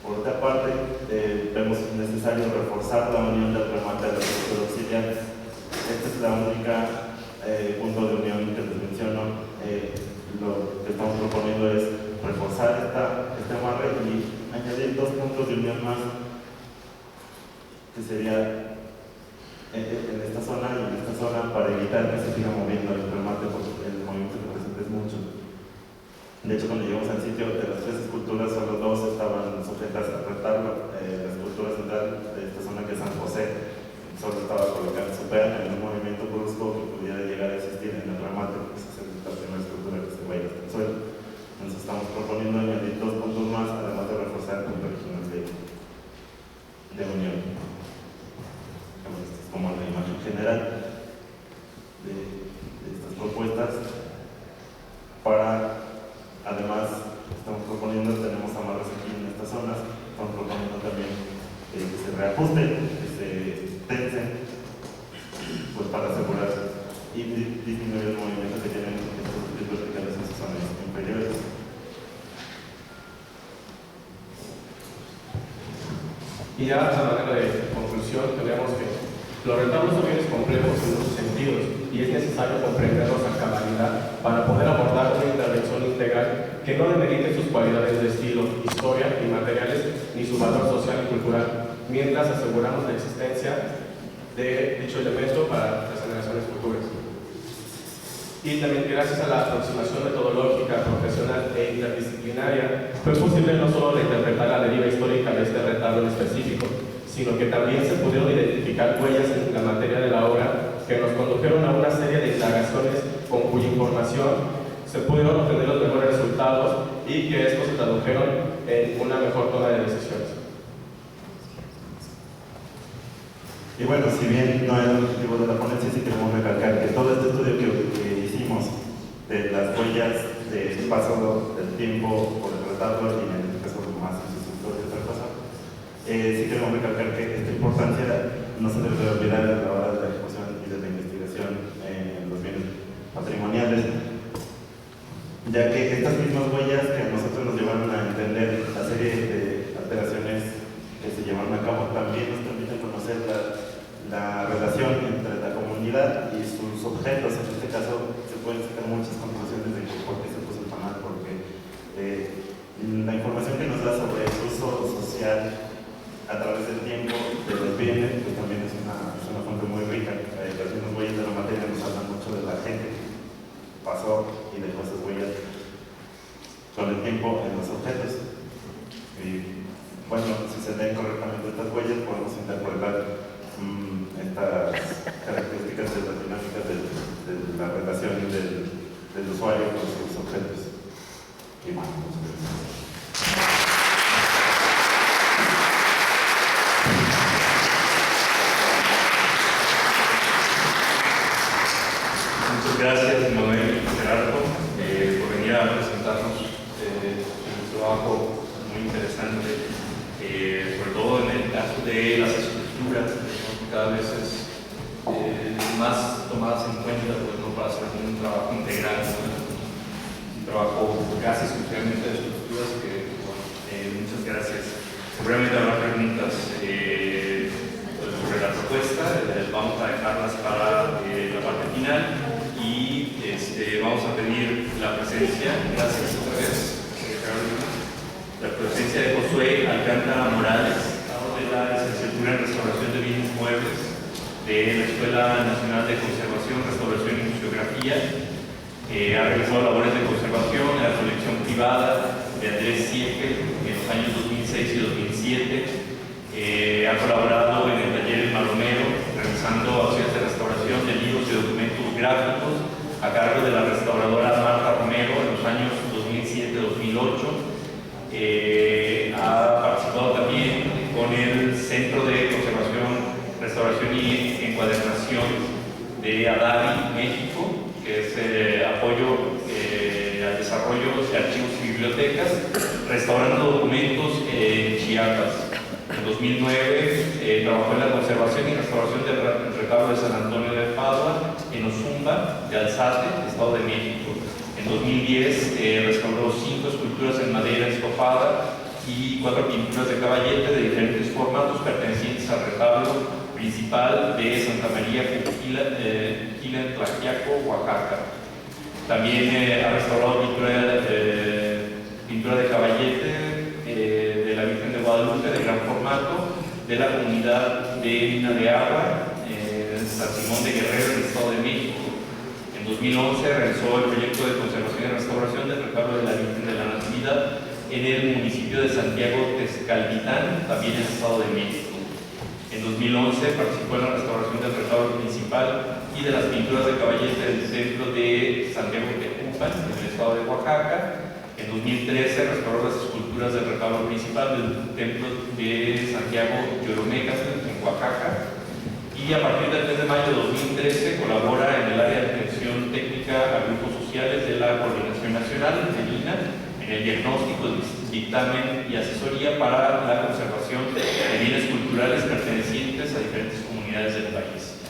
Por otra parte, vemos necesario reforzar la unión del remate de la estructura auxiliar. Esta es la única punto de unión que les menciono. Lo que estamos proponiendo es reforzar este amarre y añadir dos puntos de unión más, que sería en esta zona y en esta zona, para evitar que se siga moviendo el remate, porque el movimiento que presenta es mucho. De hecho, cuando llegamos al sitio, de las tres esculturas, solo dos estaban sujetas al retablo. La escultura central de esta zona, que es San José, solo estaba colocada en su peana en un movimiento brusco que pudiera llegar a existir en el remate, pues esa es la primera escultura que se va a ir hasta el suelo. Entonces estamos proponiendo añadir dos puntos más, además de reforzar el punto original de unión. Esta es como la imagen general de estas propuestas. Además, estamos proponiendo, tenemos amarras aquí en estas zonas, estamos proponiendo también que se reajusten, que se tensen, pues para asegurar y disminuir el movimiento que tienen estos pies verticales en sus zonas inferiores. Y ya a manera de conclusión, tenemos que los retablos son bienes complejos en muchos sentidos y es necesario comprenderlos a cabalidad para poder abordar una intervención integral que no demerite sus cualidades de estilo, historia y materiales, ni su valor social y cultural, mientras aseguramos la existencia de dicho elemento para las generaciones futuras. Y también gracias a la aproximación metodológica, profesional e interdisciplinaria, fue posible no solo reinterpretar la deriva histórica de este retablo en específico, sino que también se pudieron identificar huellas en la materia de la obra que nos condujeron a una serie de indagaciones con cuya información se pudieron obtener los mejores resultados y que estos se tradujeron en una mejor toma de decisiones. Y bueno, si bien no era el objetivo de la ponencia, sí queremos recalcar que todo este estudio que hicimos de las huellas del paso del tiempo por el retablo, y en este caso más en sus estructuras y otra cosa, sí queremos recalcar que esta importancia no se debe olvidar a la hora de la ejecución y de la investigación en los bienes patrimoniales, ya que estas mismas huellas que a nosotros nos llevaron a entender la serie de alteraciones que se llevaron a cabo también nos permiten conocer la relación entre la comunidad y sus objetos. En este caso se pueden sacar muchas conclusiones de por qué se puso el panal, porque la información que nos da sobre el uso social a través del tiempo de los bienes, pues también es una fuente muy rica. Las mismas huellas de la materia nos hablan mucho de la gente que pasó y dejó esas huellas con el tiempo en los objetos. Y bueno, si se leen correctamente estas huellas, podemos interpretar estas características de las dinámicas de la relación del usuario con sus objetos. Y bueno, muchas gracias, Manuel y Gerardo, por venir a presentarnos un trabajo muy interesante sobre de las estructuras, ¿no? Cada vez es más tomadas en cuenta, pues, ¿no? Para hacer un trabajo integral, ¿no? Un trabajo casi exclusivamente de estructuras que, bueno, muchas gracias. Seguramente habrá preguntas sobre la propuesta, vamos a dejarlas para la parte final y vamos a pedir la presencia, gracias otra vez, la presencia de Josué Alcántara Morales, de la licenciatura en Restauración de Bienes Muebles de la Escuela Nacional de Conservación, Restauración y Museografía. Ha realizado labores de conservación en la colección privada de Andrés Siegel en los años 2006 y 2007. Ha colaborado en el taller El Maromero, realizando acciones de restauración de libros y documentos gráficos a cargo de la restauradora Marta Romero en los años 2007-2008. Ha participado también con el Centro de Conservación, Restauración y Encuadernación de ADAVI, México, que es apoyo al desarrollo de archivos y bibliotecas, restaurando documentos en Chiapas. En 2009 trabajó en la conservación y restauración del retablo de San Antonio de Padua en Ozumba, de Alzate, Estado de México. En 2010 restauró 5 esculturas en madera estofada y 4 pinturas de caballete de diferentes formatos pertenecientes al retablo principal de Santa María Quila, Tlaxiaco, Oaxaca. También ha restaurado pintura de caballete de la Virgen de Guadalupe de gran formato de la comunidad de Mina de Agua, San Simón de Guerrero, en el Estado de México. En 2011 realizó el proyecto de conservación y restauración del retablo de la Virgen de la Natividad en el municipio de Santiago Texcalvitán, también en el Estado de México. En 2011 participó en la restauración del retablo principal y de las pinturas de caballete del templo de Santiago Tecupan, en el Estado de Oaxaca. En 2013 restauró las esculturas del retablo principal del templo de Santiago Yoromegas, en Oaxaca. Y a partir del mes de mayo de 2013 colabora en el área de atención técnica a grupos sociales de la Coordinación Nacional de INA en el diagnóstico, dictamen y asesoría para la conservación de bienes culturales pertenecientes a diferentes comunidades del país.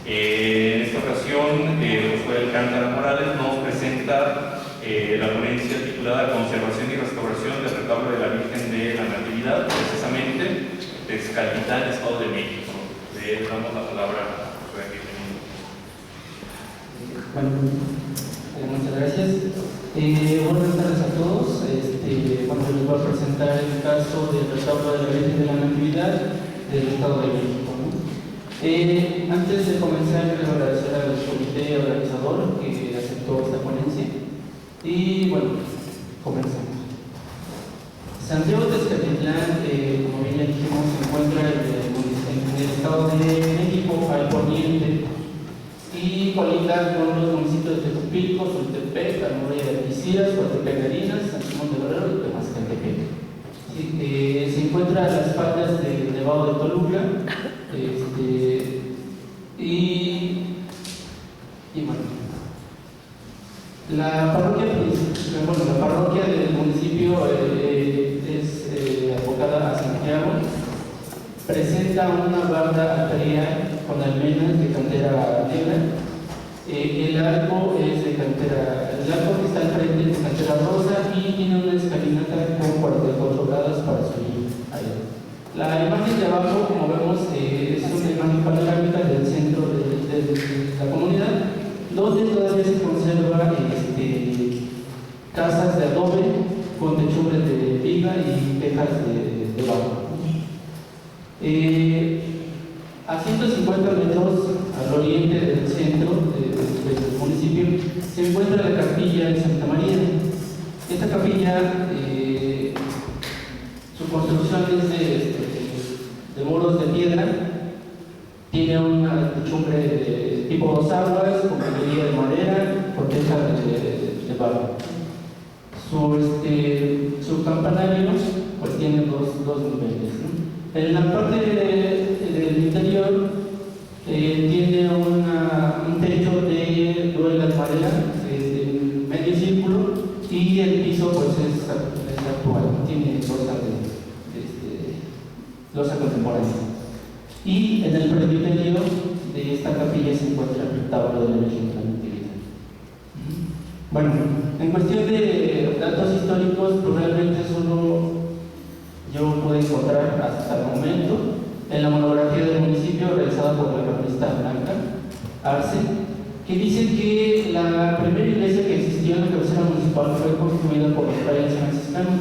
En esta ocasión, Josué Alcántara Morales nos presenta la ponencia titulada Conservación y Restauración del retablo de la Virgen de la Natividad, precisamente de Texcalvitán, Estado de México. Le damos la palabra a Josué. Bueno, muchas gracias. Buenas tardes a todos. Bueno, les voy a presentar el caso del retablo de la Virgen de la Natividad del Estado de México, ¿no? Antes de comenzar, quiero agradecer al comité organizador que aceptó esta ponencia. Y bueno, comenzamos. Santiago Texcalvitán, como bien ya dijimos, se encuentra en el Estado de México, al poniente, y colinda con los municipios de Tepilco, Sultepec, Almoraya de Algeciras, Coatepec de Harinas, San Simón de Guerrero y Temascaltepec. Sí, se encuentra a las faldas del Nevado de Toluca, y bueno, la parroquia del municipio es abocada a Santiago. Presenta una barda altaria con almenas de cantera negra. El arco es de cantera, el arco que está al frente es de cantera rosa y tiene una escalinata con 44 grados para subir ahí. La imagen de abajo, como vemos, es una imagen panorámica del centro de la comunidad, donde todavía se conserva casas de adobe con techumbres de viga y tejas de barro. A 150 metros al oriente del centro del municipio se encuentra la capilla de Santa María. Esta capilla, su construcción es de muros de piedra, tiene una techumbre de tipo 2 aguas, con galería de madera, con teja de barro. Su campanario pues tiene dos niveles, ¿no? En la parte del interior tiene un techo de duelas de madera de medio círculo y el piso pues es actual, tiene losa losa contemporánea. Y en el presbiterio de esta capilla se encuentra el retablo de la Virgen de la Natividad. Bueno, en cuestión de datos históricos, pues realmente solo yo pude encontrar hasta el momento en la monografía del municipio realizada por la cronista Blanca Arce, que dice que la primera iglesia que existió en la cabecera municipal fue construida por los frailes franciscanos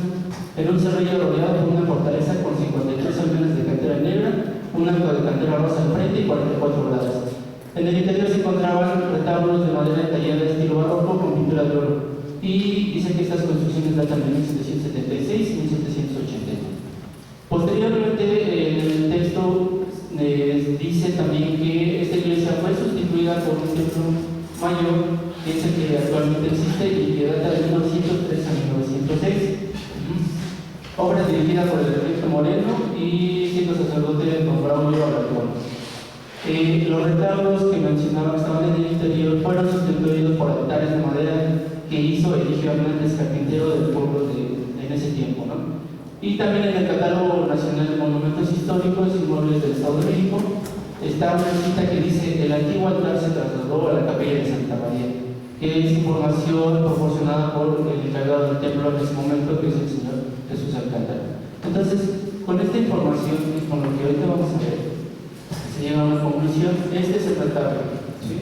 en un cerrillo rodeado por una fortaleza con 53 almenas de cantera negra, un arco de cantera rosa al frente y 44 gradas. En el interior se encontraban retablos de madera tallada de estilo barroco con pintura de oro, y dice que estas construcciones datan de 1776 y 1780. Posteriormente, en el texto dice también que esta iglesia fue sustituida por un templo mayor, que es el que actualmente existe y que data de 1903 a 1906. Obra dirigida por el arquitecto Moreno y siendo sacerdote don Braulio Alarcón. Los retablos que mencionaba que estaban en el interior fueron sustituidos por altares de madera que hizo Eligio Hernández, carpintero del pueblo en ese tiempo, ¿no? Y también en el Catálogo Nacional de Monumentos Históricos y Inmuebles del Estado de México está una cita que dice: el antiguo altar se trasladó a la capilla de Santa María, que es información proporcionada por el encargado del templo en ese momento, que es el señor Jesús Alcántara. Entonces, con esta información y con lo que ahorita vamos a ver, se llega a una conclusión. Este es el retablo, ¿sí?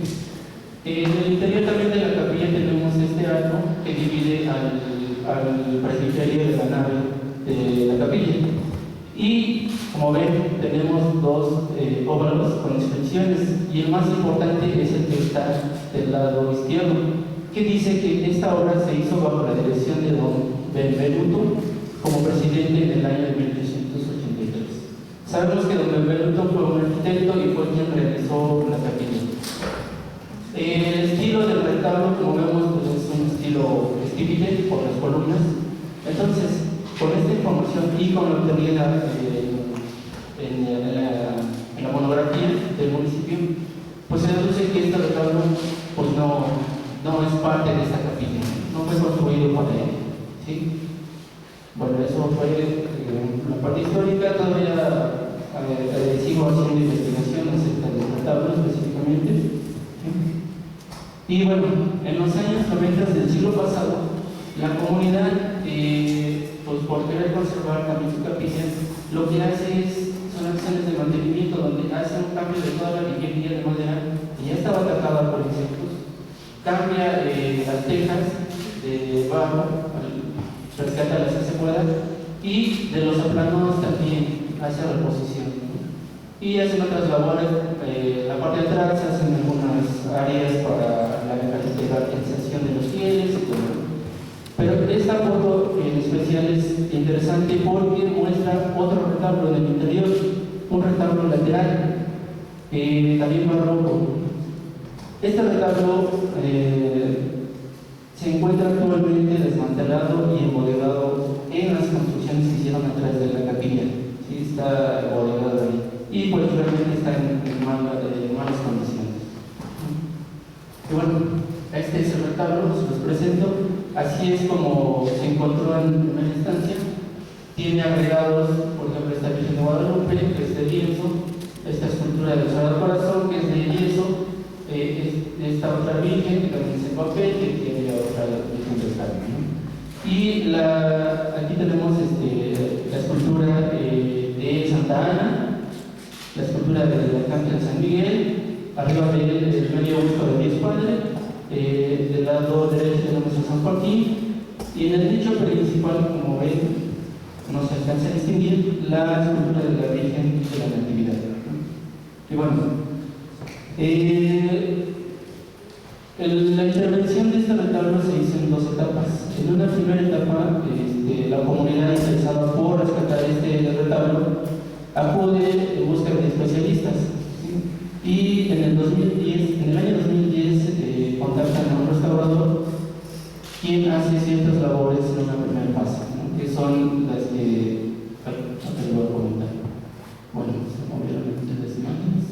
En el interior también de la capilla tenemos este arco que divide al presbiterio de la nave de la capilla. Y como ven, tenemos dos óvalos con inscripciones, y el más importante es el que está del lado izquierdo, que dice que esta obra se hizo bajo la dirección de don Benvenuto como presidente en el año de 1883. Sabemos que don Benvenuto fue un arquitecto y fue quien realizó la capilla. El estilo del retablo, como vemos, pues es un estilo estípite por las columnas. Entonces, con esta información y con lo obtenida en la monografía del municipio, pues se deduce que este retablo pues no es parte de esta capilla, no fue construido para él, ¿sí? Bueno, eso fue la parte histórica. Todavía sigo haciendo investigación acerca del retablo específicamente. Y bueno, en los años 90 del siglo pasado, la comunidad, pues por querer conservar también su capilla, lo que hace son acciones de mantenimiento, donde hace un cambio de toda la viguería de madera que ya estaba atacada por insectos, cambia las tejas de barro, rescata las que se puedan, y de los aplanados también hace reposición, ¿no? Y hacen otras labores. La parte de atrás se hacen algunas áreas para la caracterización de los fieles y todo. Pero esta foto en especial es interesante porque muestra otro retablo en el interior, un retablo lateral, también barroco. Este retablo se encuentra actualmente desmantelado y embodegado en las construcciones que hicieron atrás de la capilla. Sí, está embodegado ahí. Y pues realmente está en malas condiciones. Y bueno, este es el retablo, se los presento. Así es como se encontró en primera instancia. Tiene agregados, por ejemplo, esta Virgen de Guadalupe, que es de lienzo, esta escultura del Sagrado Corazón, que es de yeso, esta otra Virgen, que también es en papel, que tiene otra Virgen del Carmen, ¿no? Y aquí tenemos la escultura de Santa Ana, la escultura del Arcángel San Miguel, arriba del medio busto de Dios Padre, del lado derecho tenemos a San Joaquín, y en el nicho principal, como ven, no se alcanza a distinguir la escultura de la Virgen de la Natividad. Y bueno, la intervención de este retablo se hizo en dos etapas. En una primera etapa, la comunidad interesada por rescatar este retablo acude en busca de especialistas, ¿sí? Y en el año 2010 contactan a un restaurador quien hace ciertas labores en una primera fase, ¿no? Que son las que voy a comentar. Bueno, se movieron las imágenes.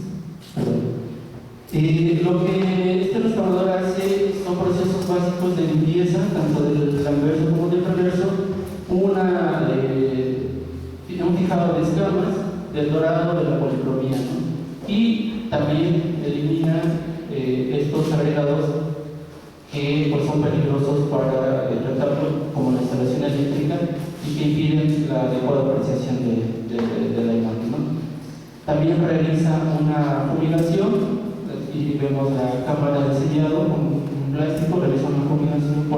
Lo que este restaurador hace son procesos básicos de limpieza, tanto del anverso como del reverso, un fijado de escamas, del dorado, de la policromía, ¿no? Y también elimina estos agregados que pues, son peligrosos para el retablo, como la instalación eléctrica, y que impiden la adecuada apreciación de la imagen, ¿no? También realiza una fumigación, y vemos la cámara de sellado con plástico, realiza una fumigación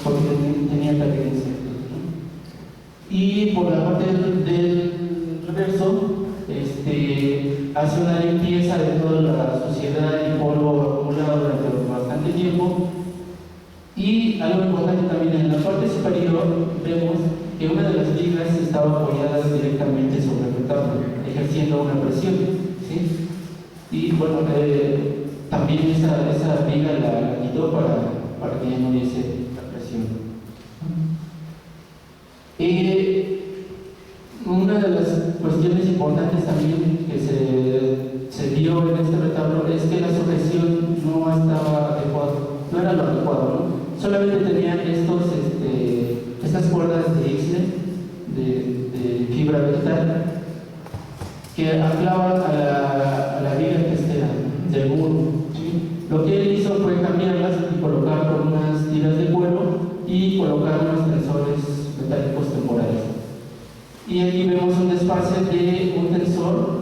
porque tenía pertenencia, ¿no? Y por la parte del reverso, hace una limpieza de toda la suciedad y polvo acumulado durante bastante tiempo. Y algo importante también, en la parte superior vemos que una de las vigas estaba apoyada directamente sobre el retablo, ejerciendo una presión, ¿sí? Y bueno, también esa viga la quitó para que ya no hubiese la presión. Una de las cuestiones importantes también que se vio en este retablo es que la sujeción no estaba adecuada, no era lo adecuado, ¿no? Solamente tenían estas cuerdas de isle, de fibra vegetal, que anclaban a la viga testera del muro, ¿sí? Lo que él hizo fue cambiarlas y colocar con unas tiras de cuero y colocar unos tensores metálicos temporales. Y aquí vemos un desfase de un tensor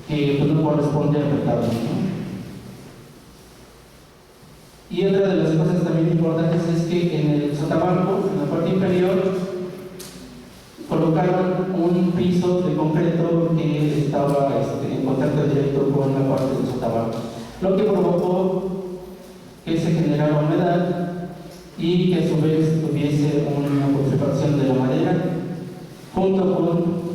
que pues, no corresponde al retablo, ¿no? Y otra de las cosas también importantes es que en el sotabanco, en la parte inferior, colocaron un piso de concreto que estaba en contacto directo con la parte del sotabanco, lo que provocó que se generara humedad y que a su vez tuviese una putrefacción de la madera junto con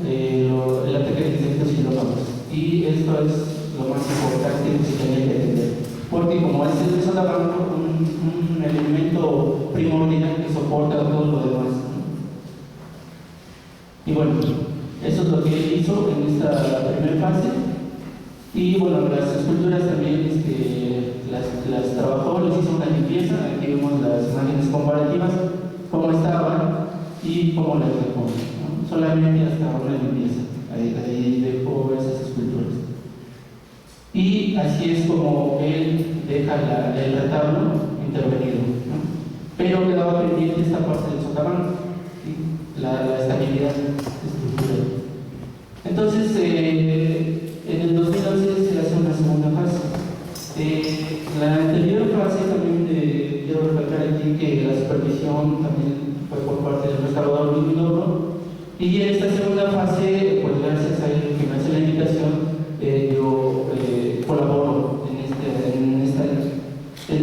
el ataque de insectos y lópagos. Y esto es lo más importante que se tenía que entender, porque como es el sotabanco, un elemento primordial que soporta todo lo demás, ¿no? Y bueno, eso es lo que él hizo en esta primera fase. Y bueno, las esculturas también las trabajó, les hizo una limpieza. Aquí vemos las imágenes comparativas, cómo estaban y cómo las dejó, ¿no? Solamente hasta una limpieza, ahí dejó esas esculturas. Y así es como él deja el retablo intervenido, ¿no? Pero quedaba pendiente esta parte del sotabanco, ¿sí? La estabilidad estructural. Entonces, en el 2011 se hace una segunda fase. La anterior fase también quiero recalcar aquí que la supervisión también fue por parte del restaurador Luis Vidorro. Y en esta segunda fase, pues gracias a él que me hace la invitación, yo colaboro en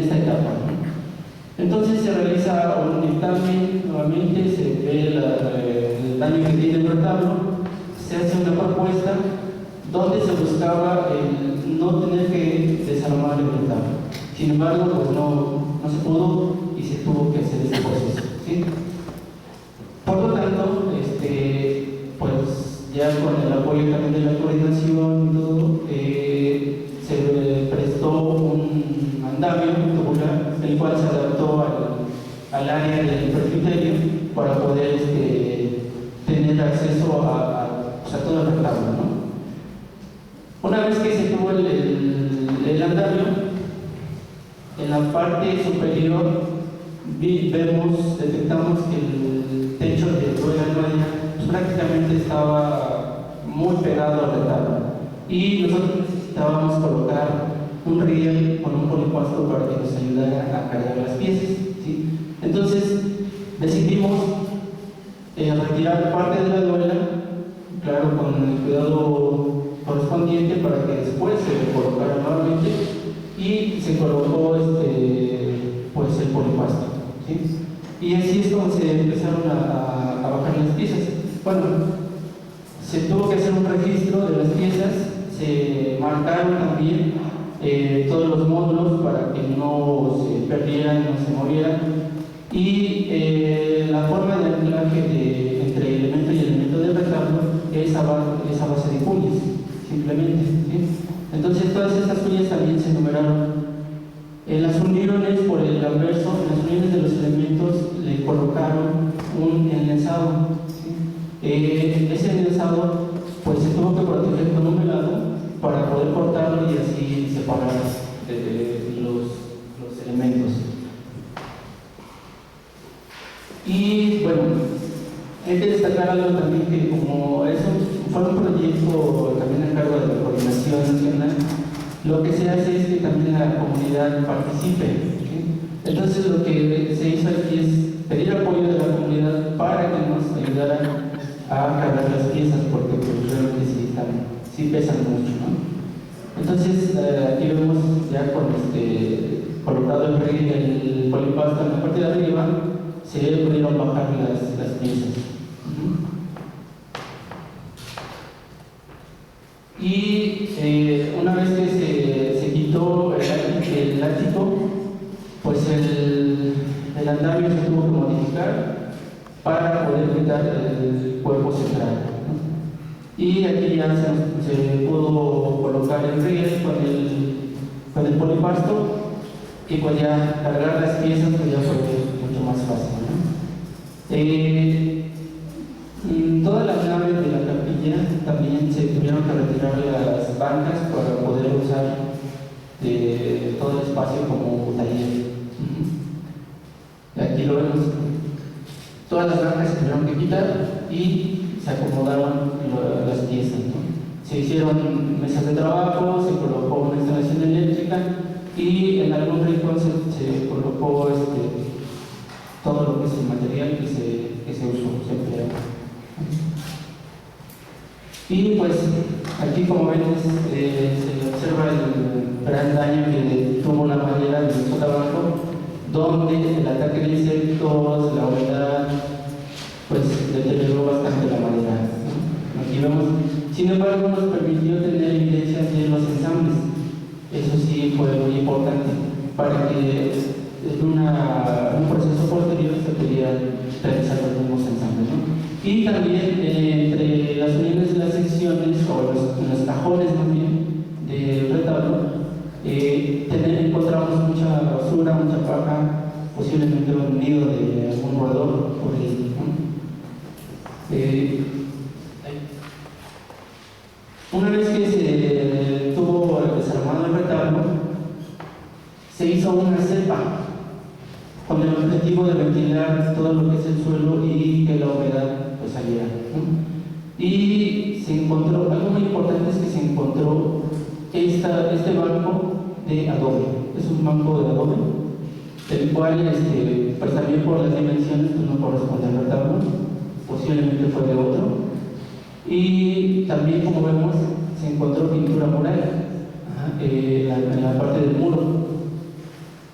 esta etapa, ¿no? Entonces se realiza un dictamen, nuevamente se ve el daño que tiene el retablo, se hace una propuesta donde se buscaba no tener que desarmar el retablo. Sin embargo, pues no se pudo y se tuvo que hacer ese proceso, ¿sí? Por lo tanto, pues ya con el apoyo también de la coordinación y todo, se prestó un andamio tubular, el cual se adaptó al área del presbiterio para poder tener acceso a todo el retablo, ¿no? Una vez que se tuvo el andamio, en la parte superior detectamos que el techo de rueda de madera pues, prácticamente estaba muy pegado al retablo y nosotros necesitábamos colocar un riel con un polipasto para que nos ayudara a cargar las piezas, ¿sí? Entonces decidimos retirar parte de la duela, claro, con el cuidado correspondiente para que después se colocara nuevamente y se colocó pues el polipasto, ¿sí? Y así es como se empezaron a bajar las piezas. Bueno, se tuvo que hacer un registro de las piezas, se marcaron también todos los módulos para que no se perdieran, no se movieran, y la forma de anclaje entre elemento y elemento del retablo es a base de cuñas, simplemente, ¿sí? Entonces todas estas cuñas también se numeraron. En las uniones por el anverso, en las uniones de los elementos le colocaron un enlazado, ¿sí? Ese enlazado pues se tuvo que separadas los elementos. Y bueno, hay que destacar algo también, que como eso fue un proyecto también a cargo de la Coordinación Nacional, lo que se hace es que también la comunidad participe, ¿sí? Entonces lo que se hizo aquí es pedir apoyo de la comunidad para que nos ayudaran a cargar las piezas, porque pues, realmente sí pesan mucho, ¿no? Entonces aquí vemos ya con colocado el riel y el polipasto en la parte de arriba, se pudieron bajar las piezas. Y una vez que se quitó el ático, pues el andamio se tuvo que modificar para poder quitar el cuerpo central, ¿no? Y aquí ya se pudo colocar el riel con el polipasto, y pues ya cargar las piezas pues ya fue mucho más fácil, ¿no? Todas las naves de la capilla también se tuvieron que retirar las bancas para poder usar todo el espacio como taller. Aquí lo vemos. Todas las bancas se tuvieron que quitar y se acomodaron las piezas, ¿no? Se hicieron mesas de trabajo, se colocó una instalación eléctrica y en algún rincón se colocó todo lo que es el material que se usó, se empleó. Y pues aquí, como ven, se observa el gran daño que tuvo la madera del sotavento, donde el ataque de insectos, la humedad, pues deterioró bastante la madera, ¿no? Aquí vemos, sin embargo, nos permitió tener evidencias de los ensambles. Eso sí fue muy importante para que en un proceso posterior se pudieran realizar los mismos ensambles, ¿no? Y también entre las uniones de las secciones, o en los cajones también del retablo, encontramos mucha basura, mucha paja, posiblemente un nido de algún roedor por ahí, ¿no? Una vez que se tuvo desarmado el retablo, se hizo una cepa con el objetivo de ventilar todo lo que es el suelo y que la humedad pues saliera, ¿no? Y se encontró, algo muy importante es que se encontró este banco de adobe. Es un banco de adobe, el cual pues también por las dimensiones pues no corresponde al retablo, posiblemente fue de otro. Y también, como vemos, se encontró pintura mural en la parte del muro.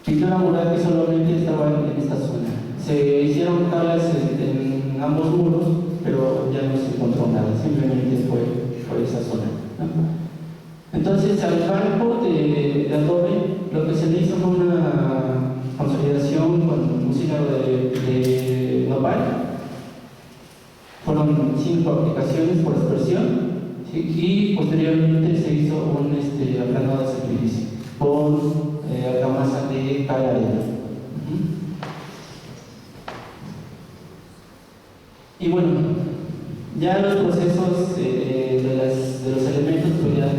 Pintura mural que solamente estaba en esta zona. Se hicieron tablas en ambos muros, pero ya no se encontró nada, simplemente fue por esa zona, ¿no? Entonces, al banco de adobe, lo que se le hizo fue una consolidación con un cilindro de nopal. Fueron 5 aplicaciones por aspersión, ¿sí? Y posteriormente se hizo un aplanado de sacrificio con argamasa de cal arena. Y bueno, ya los procesos de los elementos pues ya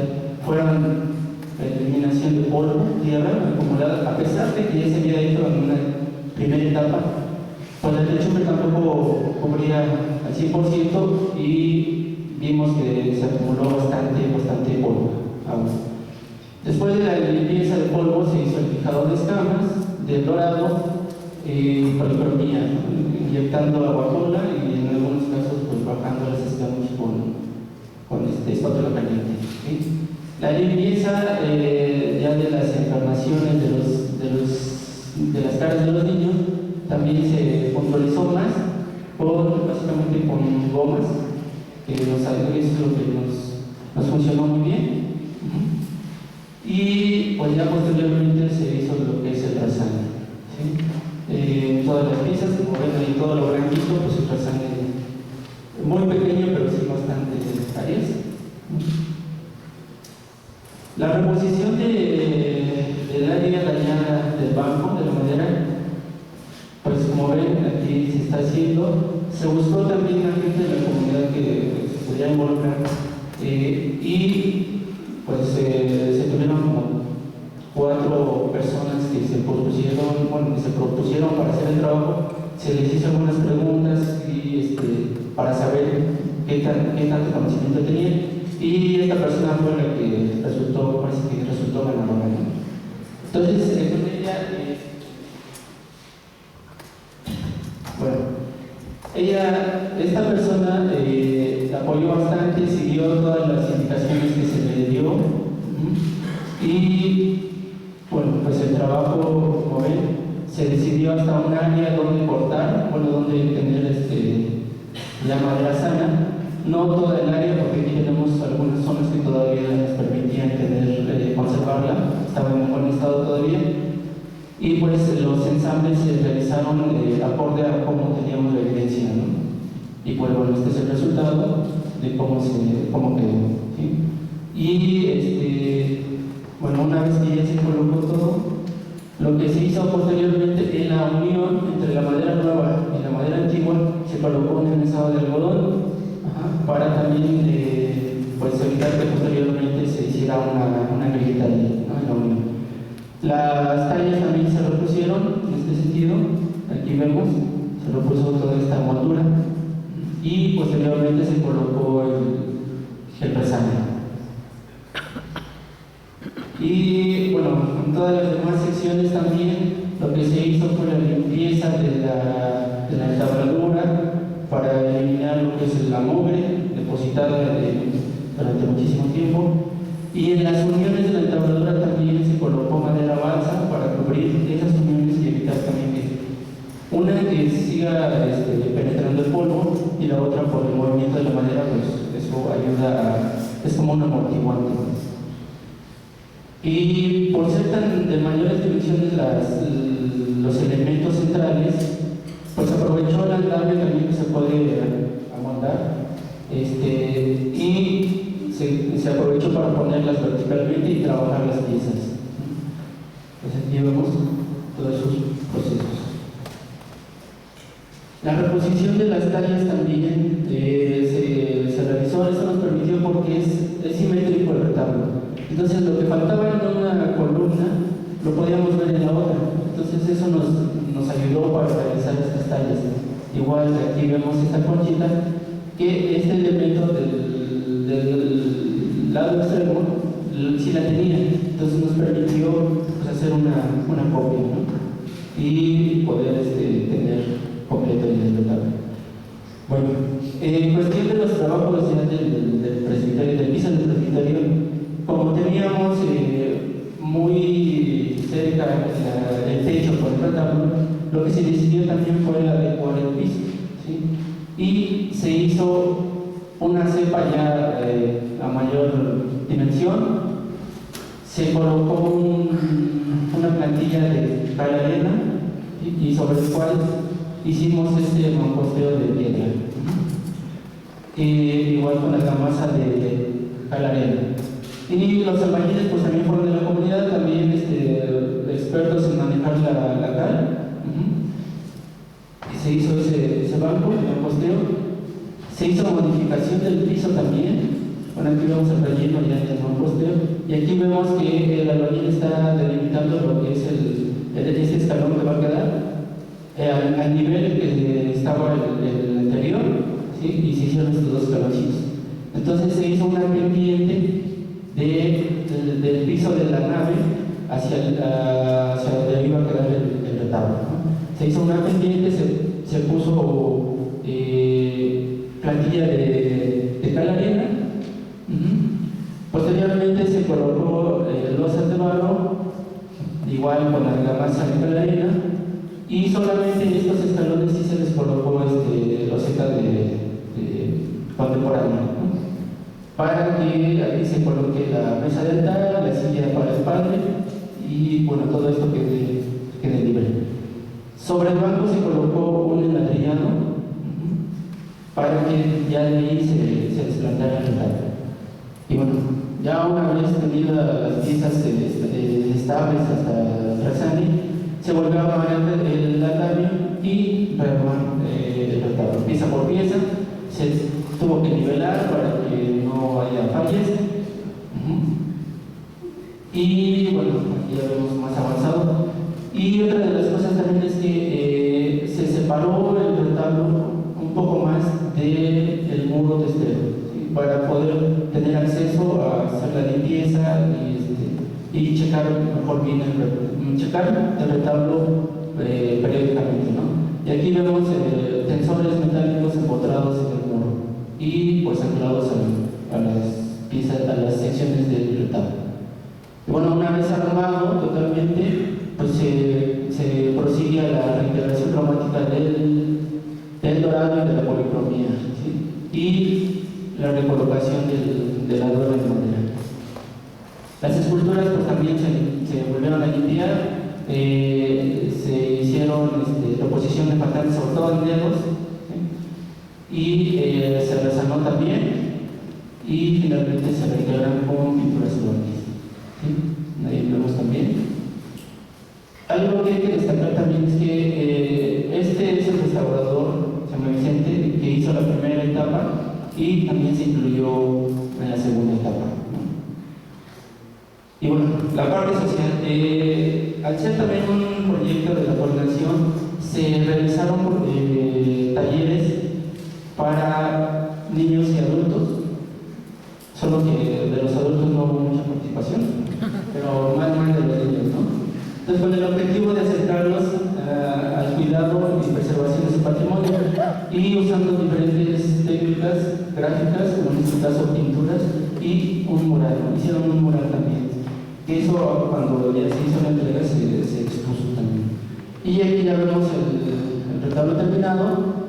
fueron eliminación de polvo, tierra acumulada, a pesar de que ya se había hecho en una primera etapa, pues el techo tampoco cubría al 100% y vimos que se acumuló bastante polvo aún. Después de la limpieza de polvo se hizo el fijado de escamas, de dorado, policromía, ¿no? Inyectando agua cola y en algunos casos pues bajando las escamas con espátula caliente, ¿sí? La limpieza ya de las encarnaciones de las caras de los niños también se puntualizó más básicamente con gomas, que es lo que nos funcionó muy bien. Y pues ya posteriormente se hizo lo que es el trazado, ¿sí? Todas las piezas, como ven ahí todo lo blanquito, pues el trazado muy pequeño, pero sí bastantes áreas. La reposición del área dañada del banco, de la madera, pues como ven aquí se está haciendo. Se buscó también a gente de la comunidad que se pudiera involucrar y pues se tuvieron como y esta persona fue la que resultó, parece que resultó ganadora, ¿no? Entonces, con ella, esta persona apoyó bastante, siguió todas las indicaciones que se le dio, y bueno, pues el trabajo, como ven, se decidió hasta un área donde cortar, donde tener la madera sana. No toda el área, porque aquí tenemos algunas zonas que todavía nos permitían conservarla, estaba en buen estado todavía. Y pues los ensambles se realizaron acorde a cómo teníamos la evidencia, ¿no? Y pues bueno, este es el resultado de cómo quedó, ¿sí? Y bueno, una vez que ya se colocó todo, lo que se hizo posteriormente en la unión entre la madera nueva y la madera antigua, se colocó un enmesado de algodón, para también pues evitar que posteriormente se hiciera una grieta ahí, ¿no? En la unión. Las tallas también se repusieron en este sentido, aquí vemos, se repuso toda esta moldura y posteriormente se colocó el rezaño. Y bueno, en todas las demás secciones también lo que se hizo fue la limpieza de la entabladura para eliminar lo que es la mugre depositada durante muchísimo tiempo. Y en las uniones de la entabladura también se colocó madera balsa para cubrir esas uniones y evitar también que siga penetrando el polvo, y la otra por el movimiento de la madera, pues eso ayuda es como un amortiguante. Y por ser de mayores dimensiones los elementos centrales, pues aprovechó el andamio también que se puede amoldar, y se aprovechó para ponerlas verticalmente y trabajar las piezas. Pues aquí vemos todos esos procesos. La reposición de las tallas también se realizó. Eso nos permitió porque es simétrico el retablo. Entonces lo que faltaba en una columna lo podíamos ver en la otra. Entonces eso nos ayudó para realizar estas tallas. Igual aquí vemos esta conchita, que este elemento del lado extremo sí la tenía. Entonces nos permitió pues, hacer una copia, ¿no? Y poder tener completo el retablo. Bueno, en cuestión de los trabajos ya del presbiterio, del piso del presbiterio, como teníamos muy cerca el techo con el retablo, lo que se decidió también fue adecuar el piso, ¿sí? Y se hizo una cepa ya a mayor dimensión, se colocó una plantilla de cal arena, ¿sí? Y sobre el cual hicimos mamposteo de piedra, igual con la masa de cal arena. Y los albañiles pues también fueron de la comunidad, también expertos en manejar la cal. Y se hizo ese banco de mamposteo. Se hizo modificación del piso también. Bueno, aquí vemos el relleno ya del mamposteo. Y aquí vemos que el albañil está delimitando lo que es este escalón que va a quedar al nivel que estaba el anterior, ¿sí? Y se hicieron estos dos escaloncitos. Entonces se hizo una pendiente del piso de la nave hacia donde iba a quedar el retablo, ¿no? Se hizo una pendiente, se puso plantilla de cal arena. Posteriormente se colocó losas de barro, igual con la masa de cal arena, y solamente en estos escalones sí se les colocó loseta contemporánea, ¿no? Para que aquí se coloque la mesa de altar, la silla para el padre, y bueno, todo esto quede libre. Sobre el banco se colocó un enladrillado para que ya de ahí se desplantara el retablo. Y bueno, ya una vez tenidas las piezas estables hasta el rezague, se volvió a armar el andamio y rearmar el retablo. Pieza por pieza, se tuvo que nivelar para que no haya fallas. Y bueno, aquí ya vemos más avanzado. Y otra de las cosas también es que se separó el retablo un poco más del muro de estero, ¿sí? Para poder tener tener acceso a hacer la limpieza y checar mejor bien checar el retablo periódicamente, ¿no? Y aquí vemos tensores metálicos empotrados en el muro y pues anclados a las piezas, a las secciones del retablo. Y bueno, una vez armado totalmente, pues se prosigue a la reintegración cromática del dorado y de la policromía, ¿sí? Y la recolocación del adorno de madera. Las esculturas pues también se volvieron a limpiar, se hicieron reposición de faltantes, sobre todo en dedos, ¿sí? Y se resanó también, y finalmente se reintegran con pinturas urbanísticas. ¿Sí? Ahí vemos también. Algo que hay que destacar también es que este es el restaurador Samuel Vicente que hizo la primera etapa y también se incluyó en la segunda etapa, ¿no? Y bueno, la parte social, al ser también un proyecto de la coordinación, se realizaron talleres para niños y adultos, solo que de los adultos no hubo mucha participación, pero más de los niños, ¿no? Entonces, con el objetivo de acercarlos al cuidado y preservación de su patrimonio y usando diferentes técnicas gráficas, como en este caso pinturas, y un mural. Hicieron un mural también, que eso cuando ya se hizo la entrega se expuso también. Y aquí ya vemos el retablo terminado.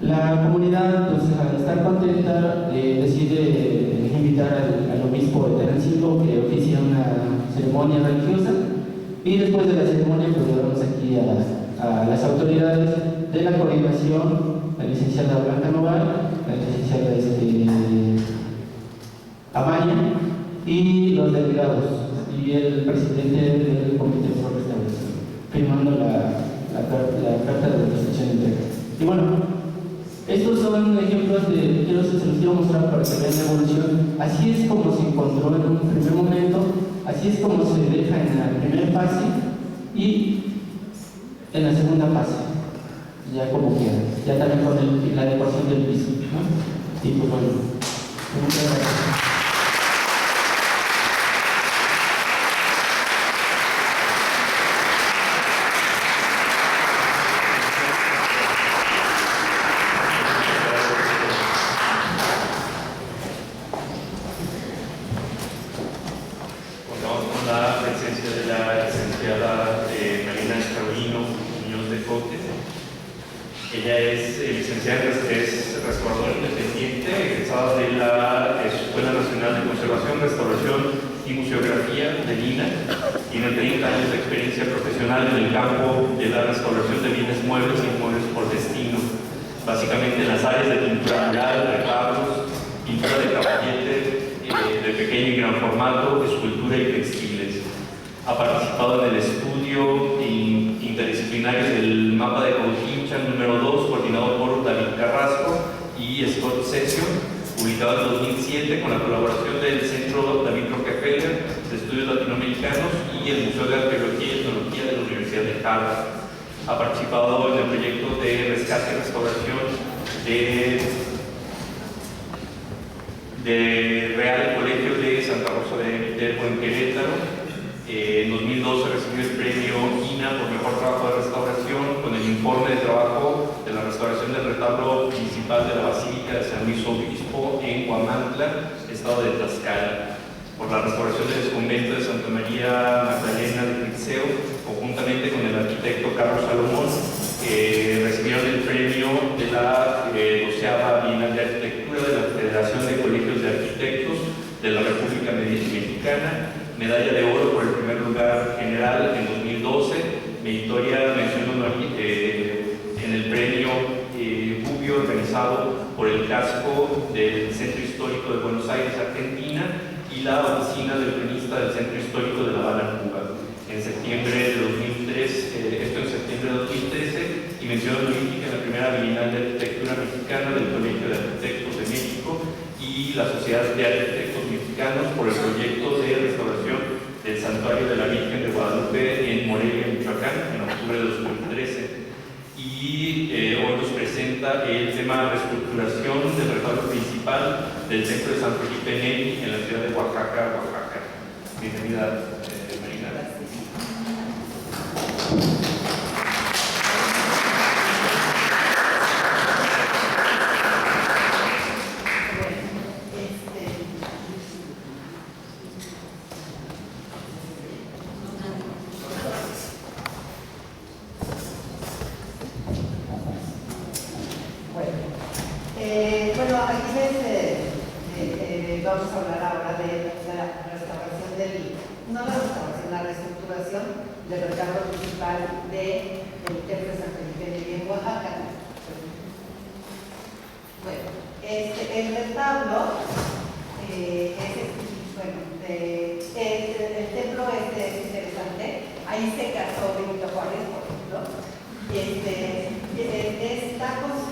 La comunidad, pues al estar contenta, decide invitar al obispo de Terancingo que oficia una ceremonia religiosa. Y después de la ceremonia, pues llevamos aquí a las autoridades de la coordinación, la licenciada Blanca Noval, la licenciada Amaya y los delegados y el presidente del Comité de Restauración, firmando la carta de recepción de entrega. Y bueno, estos son ejemplos se los quiero mostrar para que vean la evolución. Así es como se encontró en un primer momento, así es como se deja en la primera fase y en la segunda fase, ya como quiera, ya también con la adecuación del piso, ¿no? Y pues bueno, muchas gracias. Ella es licenciada, es restauradora independiente, egresada de la Escuela Nacional de Conservación, Restauración y Museografía de Lina. Tiene 30 años de experiencia profesional en el campo de la restauración de bienes muebles y inmuebles por destino, básicamente en las áreas de pintura mural, retablos, pintura de caballete de pequeño y gran formato, escultura y textiles. Ha participado en el estudio interdisciplinario del mapa de Cochincha número 2, coordinado por David Carrasco y Scott Session, publicado en 2007 con la colaboración del Centro David Rockefeller de Estudios Latinoamericanos y el Museo de Arqueología y Etnología de la Universidad de Harvard. Ha participado en el proyecto de rescate y restauración de Real Colegio de Santa Rosa de Buen Querétaro. En 2012 recibió el premio INA por mejor trabajo de restauración con el informe de trabajo de la restauración del retablo principal de la Basílica de San Luis Obispo en Huamantla, estado de Tlaxcala, por la restauración del convento de Santa María Magdalena de Liceo, conjuntamente con el arquitecto Carlos Salomón, recibieron el premio de la 12ª Bienal de Arquitectura de la Federación de Colegios de Arquitectos de la República Mexicana, medalla de oro por el primer lugar general en 2012, meritoria mención en el premio Gubbio organizado por el casco del Centro Histórico de Buenos Aires, Argentina, y la oficina del cronista del Centro Histórico de La Habana, Cuba, en septiembre de 2003, esto en septiembre de 2013, y mención honorífica en la primera Bienal de Arquitectura Mexicana del Colegio de Arquitectos de México y la Sociedad de Arquitectos Mexicanos por el proyecto de restauración del Santuario de la Virgen de Guadalupe en Morelia, Michoacán, en octubre de 2013. Y hoy nos presenta presenta el tema reestructuración del retablo principal del templo de San Felipe Neri en la ciudad de Oaxaca, Oaxaca. Bienvenida, Marina. Bueno, aquí vamos a hablar ahora de la restauración no la restauración, la reestructuración del retablo principal del templo de San Felipe Neri en Oaxaca. Bueno, el retablo el templo es interesante. Ahí se casó Benito Juárez, por ejemplo.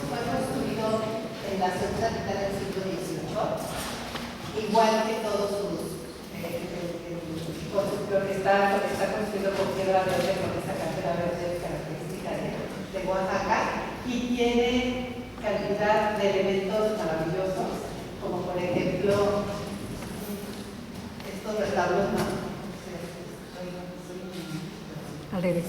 Fue construido en la segunda mitad del siglo XVIII, igual que todos lo que está construido con piedra verde, con esa cantera verde característica de Oaxaca, y tiene cantidad de elementos maravillosos, como por ejemplo estos retablos, Al revés.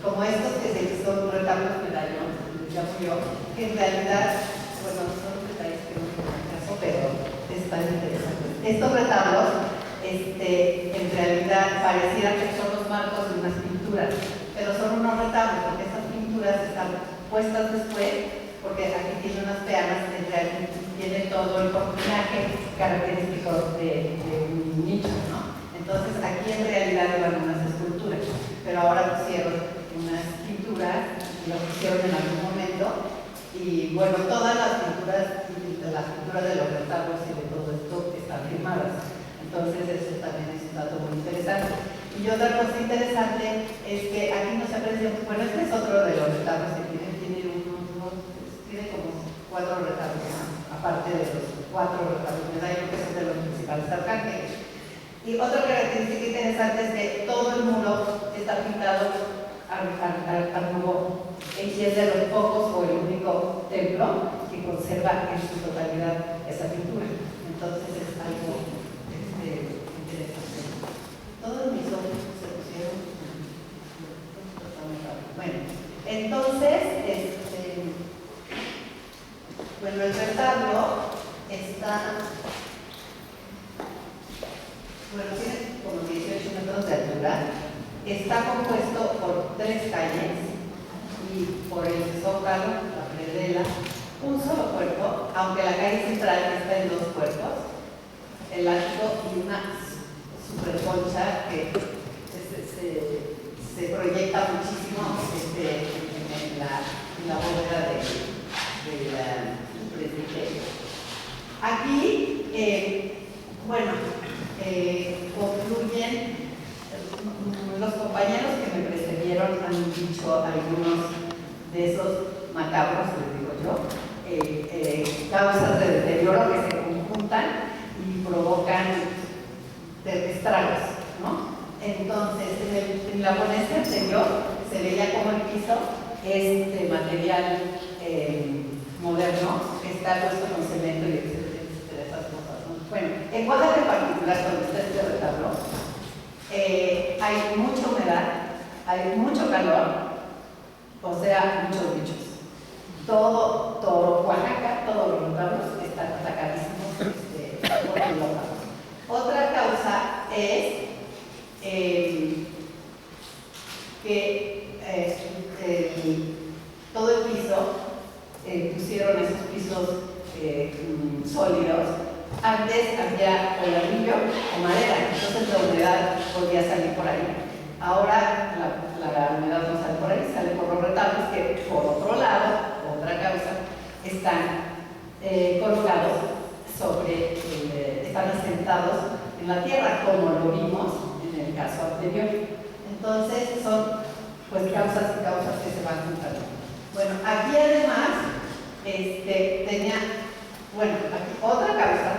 como estos que son retablos medallón, ya murió, que en realidad, bueno, son detalles que no tienen caso, pero están interesantes. Estos retablos, en realidad, parecieran que son los marcos de unas pinturas, pero son unos retablos, porque estas pinturas están puestas después, porque aquí tiene unas peanas, en realidad tiene todo el cortinaje característico de un nicho, ¿no? Entonces, aquí en realidad iban unas esculturas, pero ahora pusieron unas pinturas, lo pusieron en algún momento, y bueno, todas las pinturas de los retablos y de todo esto están firmadas. Entonces, eso también es un dato muy interesante. Y otra cosa interesante es que aquí no se aprecia, bueno, este es otro de los retablos que tiene como 4 retablos más, aparte de los 4 retablos medallos que son de los principales arcángeles. Y otra característica interesante es que todo el muro está pintado al nuevo, y es de los pocos o el único templo que conserva en su totalidad esa pintura. Entonces es algo interesante. Todos mis ojos se pusieron. Bueno, entonces, bueno, el retablo está. Bueno, tiene como 18 metros de altura, está compuesto por 3 calles y por el zócalo, la predela, un solo cuerpo, aunque la calle central está en 2 cuerpos, el ático y una superconcha que se proyecta muchísimo en la bóveda del presbiterio. Aquí, bueno, concluyen, los compañeros que me precedieron han dicho algunos de esos macabros, les digo yo, causas de deterioro que se conjuntan y provocan estragos, ¿no? Entonces, en la ponencia anterior se veía como el piso es de material moderno, que está puesto con cemento y esas cosas, ¿no? Bueno, en Oaxaca en particular, donde está este retablo, hay mucha humedad, hay mucho calor, o sea, muchos bichos. Todo Oaxaca, todos los retablos están atacadísimos por el local. Otra causa es que todo el piso, pusieron esos pisos sólidos. Antes había o ladrillo o madera, entonces la humedad podía salir por ahí. Ahora la humedad no sale por ahí, sale por los retablos que, por otro lado, otra causa, están colocados están asentados en la tierra, como lo vimos en el caso anterior. Entonces son pues causas y causas que se van juntando. Bueno, aquí además aquí otra causa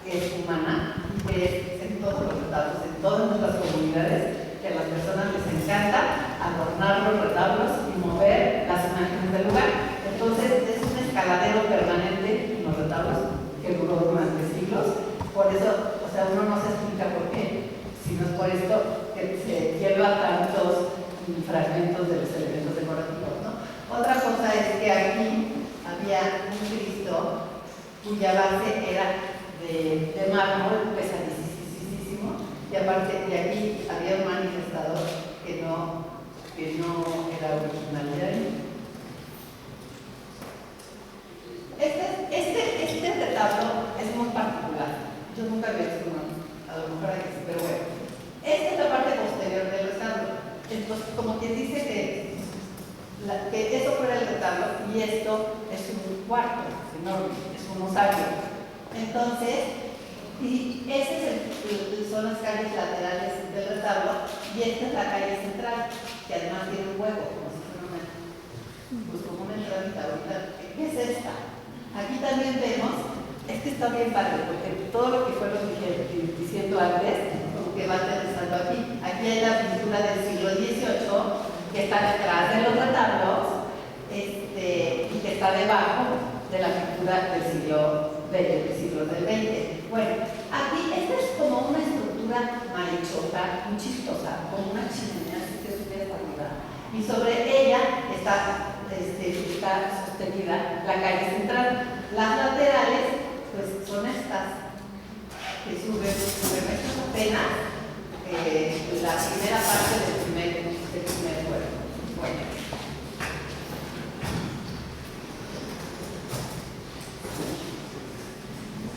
que es humana, que es en todos los retablos, en todas nuestras comunidades, que a las personas les encanta adornar los retablos y sin mover las imágenes del lugar. Entonces es un escaladero permanente en los retablos que duró durante siglos. Por eso, o sea, uno no se explica por qué, si no es por esto que se lleva tantos fragmentos de los elementos decorativos, ¿no? Otra cosa es que aquí había un Cristo cuya base era de mármol pesadísimo, y aparte de aquí había un manifestador que no era original de ahí. Este retablo es muy particular. Yo nunca había visto uno, a lo mejor hay que sí, pero bueno. Esta es la parte posterior del retablo. Entonces, como quien dice que eso fuera el retablo y esto es un cuarto enorme, es un mosaico. Entonces, y son las calles laterales del retablo y esta es la calle central, que además tiene un hueco, como si fuera una entradita ahorita. ¿Qué es esta? Aquí también vemos, es que está bien padre, porque todo lo que fueron diciendo antes, como que va aterrizando aquí. Aquí hay la pintura del siglo XVIII, que está detrás de los retablos, y que está debajo de la pintura del siglo del XX. Bueno, aquí esta es como una estructura malhechota, muy chistosa, como una chimenea, así que sube hasta arriba. Y sobre ella está sostenida la calle central. Las laterales, pues son estas, que suben estas apenas la primera parte del primer cuerpo. Bueno.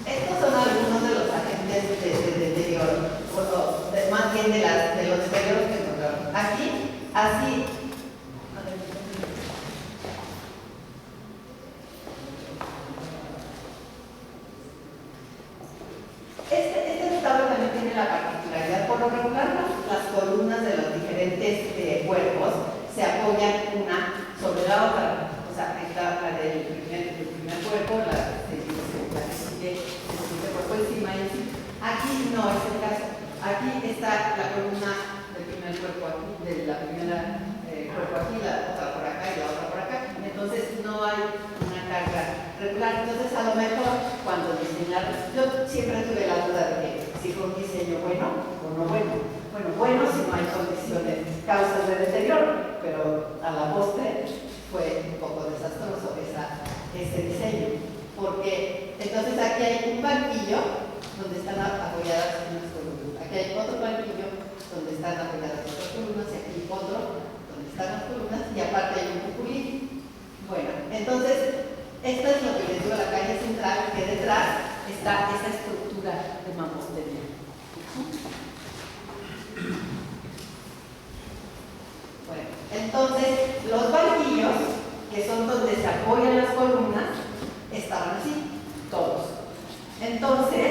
Estos son algunos de los agentes de deterioro, más bien de los deterioros que encontramos. Aquí, así. Este retablo también tiene la particularidad, por lo regular las columnas de los diferentes cuerpos se apoyan una sobre la otra. O sea, está la del primer cuerpo, la que sigue el cuerpo encima y así. Aquí no es el caso. Aquí está la columna del primer cuerpo aquí, de la primera cuerpo aquí, la otra por acá y la otra por acá. Entonces no hay una carga regular. Entonces a lo mejor cuando diseñaron, yo siempre tuve la duda de que si fue un diseño bueno o no bueno. Bueno si no hay condiciones, causas de deterioro, pero a la postre fue un poco desastroso ese diseño. Porque entonces aquí hay un banquillo donde están apoyadas unas columnas. Aquí hay otro banquillo donde están apoyadas otras columnas y aquí otro donde están las columnas y aparte hay un cuculín. Bueno, entonces esto es lo que les digo, la calle central, que detrás está esa estructura de mampostería. Bueno, entonces los banquillos, que son donde se apoyan las columnas, estaban así, todos. Entonces,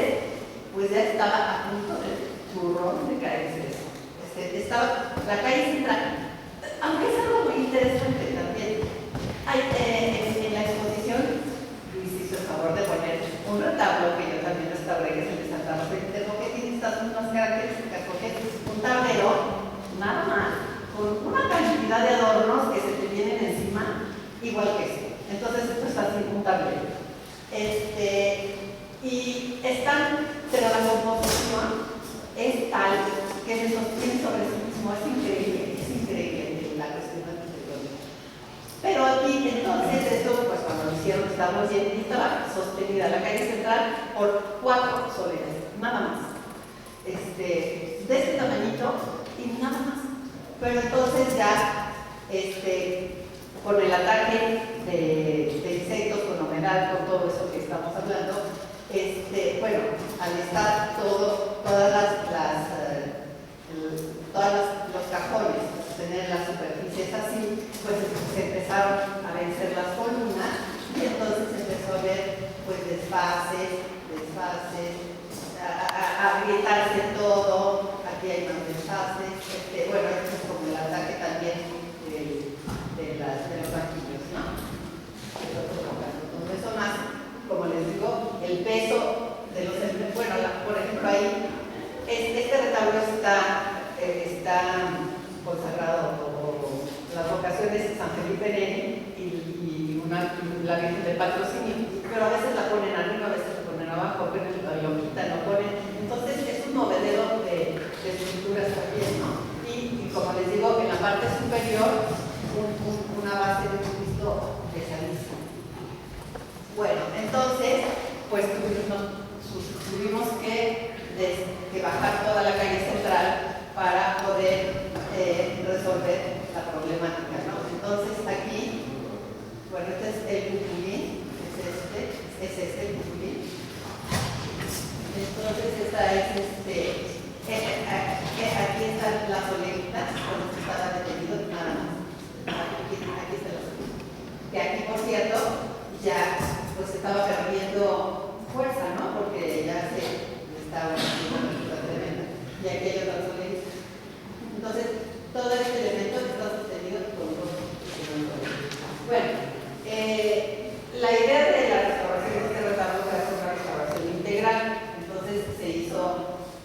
pues ya estaba a punto del turrón de caerse eso. Estaba la calle central, aunque es algo muy interesante también. Hay, en la exposición, Luis hizo el favor de poner un retablo que yo también restauré, que es el de Santa Rosa de Texcoco, que tiene estas mismas características, porque es un tablero, nada más, con una cantidad de adornos que se te vienen encima, igual que esto. Entonces esto es así, un tablero. Y pero la composición es tal que se sostiene sobre sí mismo, es increíble la cuestión arquitectónica. Pero aquí entonces esto, pues cuando lo hicieron estábamos bien, y estaba sostenida la calle central por 4 soleras, nada más. De este tamañito y nada más. Pero entonces ya, con el ataque de insectos, con humedad, con todo eso que estamos hablando, bueno, al estar todos los cajones, tener las superficies así, pues se empezaron a vencer las columnas y entonces empezó a ver pues desfases, a agrietarse todo. Aquí hay más desfases. Bueno, esto es como el ataque también de los banquillos, ¿no? Entonces eso más, como les digo, el peso de los elementos. Bueno, por ejemplo ahí, este retablo está consagrado, o la advocaciones San Felipe Neri y la Virgen del Patrocinio, pero a veces la ponen arriba, a veces la ponen abajo, pero lo quitan, lo ponen. Entonces es un movedero de estructuras también, ¿no? Y como les digo, en la parte superior, una base de un Cristo pesadísimo. Bueno, entonces, pues tuvimos que bajar toda la calle central para poder resolver la problemática, ¿no? Entonces aquí, bueno, este es el Cuculín, es este el Cuculín. Entonces esta es aquí están las oleritas cuando estaba detenido, nada más. Aquí está la oleritas. Que aquí, por cierto, ya pues estaba perdiendo fuerza, ¿no? Porque ya se estaba haciendo una película tremenda. Y aquí hay otras oleritas. Entonces, todo este elemento está sostenido con dos oleritas. Bueno, la idea de la restauración de este retablo era una restauración integral. Entonces se hizo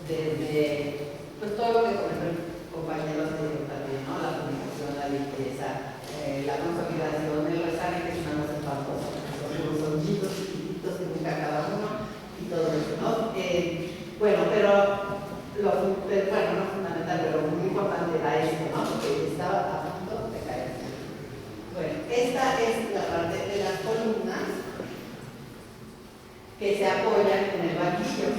desde pues, todo lo que comentó el compañero anterior también, ¿no? La comunicación, la limpieza, la consolidación, el rezaje, que es una cosa espantosa, son unos sonidos chiquititos que busca cada uno y todo eso, ¿no? Bueno, pero no fundamental, pero muy importante era esto, ¿no? Porque estaba a punto de caer. Bueno, esta es la parte de las columnas que se apoyan en el banquillo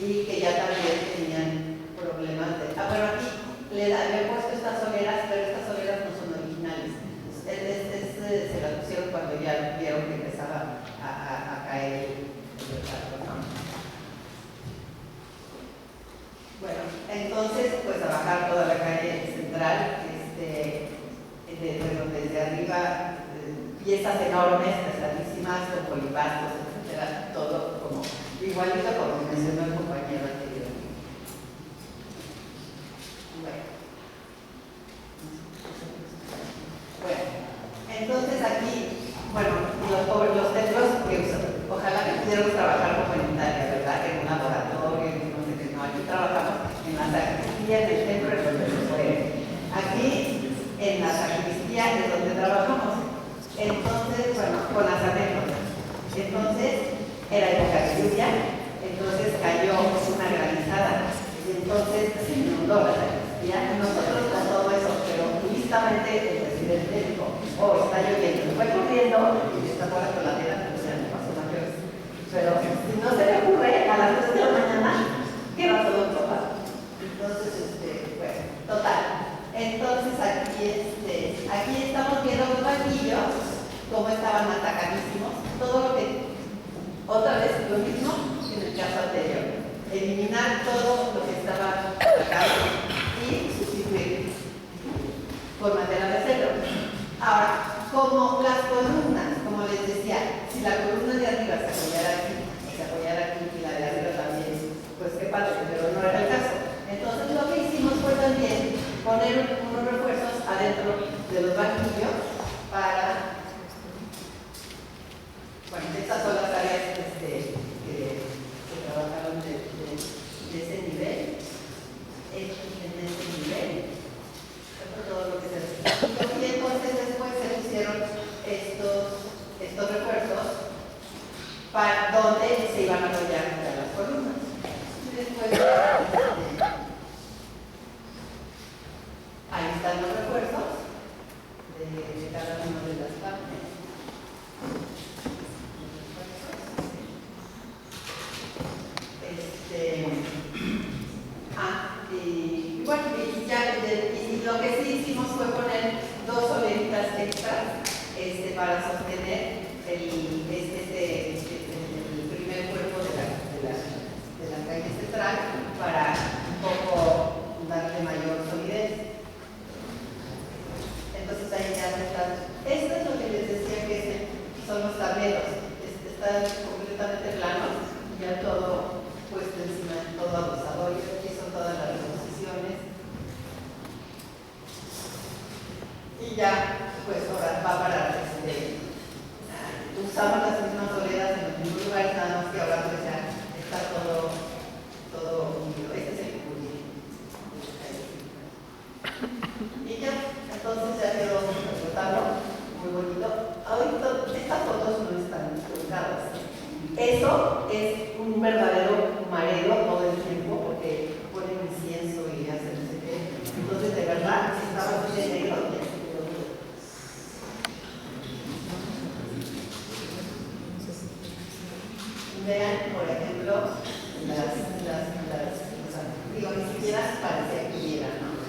y que ya también tenían problemas de... bueno, aquí le he puesto estas soleras, pero estas soleras no son originales. Se las pusieron cuando ya vieron que empezaba a caer el retrato, ¿no? Bueno, entonces, pues a bajar toda la calle central, desde arriba, piezas enormes, pesadísimas, con polipastos, etcétera, todo como igualito como mencionó el compañero anterior. Bueno, entonces aquí, los templos que ojalá que pudiéramos trabajar como en Italia, ¿verdad? En un laboratorio, no sé qué, no, aquí trabajamos en la sacristía del templo de donde se fue. Aquí en la sacristía es donde trabajamos. Entonces, bueno, con las anécdotas. Entonces, era época de lluvia, entonces cayó una granizada, y entonces se inundó la sacristía, y nosotros con todo eso, pero listamente el presidente dijo, está lloviendo, fue corriendo y está por la coladera, o sea, no pasó mayores. Pero si no se le ocurre a las 3 de la mañana, queda todo empapado. Entonces, bueno, total. Entonces aquí estamos viendo los banquillos, cómo estaban atacadísimos, todo lo que, otra vez lo mismo que en el caso anterior, eliminar todo lo que estaba atacado y sustituir por madera de cedro. Ahora, como las columnas, como les decía, si la columna de arriba se apoyara aquí y la de arriba también, pues qué padre, pero no era el caso. Entonces lo que hicimos fue también poner unos refuerzos adentro de los banquillos para, bueno, estas son las áreas que se trabajaron de ese nivel, en ese nivel, todo lo que se un verdadero mareo todo el tiempo porque ponen incienso y hacen no sé qué. Entonces, de verdad, si estaba así de negro, ya se quedó duro. Vean, por ejemplo, digo, ni siquiera parecía que hubiera, ¿no?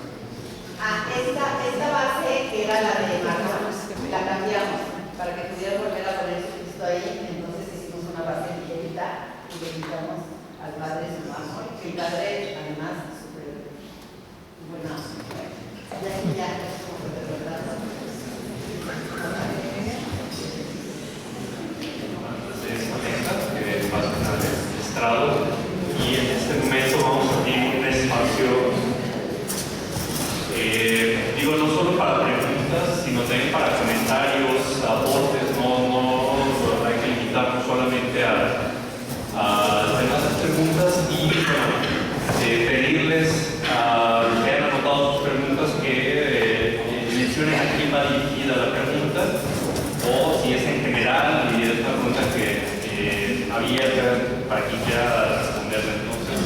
Esta base, que era la de mármol, la cambiamos para que pudieran volver a poner su Cristo ahí. Entonces hicimos una base ligerita y le quitamos al padre su mármol. El padre, además, súper bueno. Ya es como que te retrata. Que pasan al estrado, y en este momento vamos a abrir un espacio, digo, no solo para preguntas, sino también para comentarios, aportes. No hay que limitarnos solamente a las preguntas, y bueno, pedirles que hayan anotado sus preguntas, que mencionen a quién va dirigida la pregunta, o si es en general y es una pregunta que abierta para quien quiera responderla. Entonces,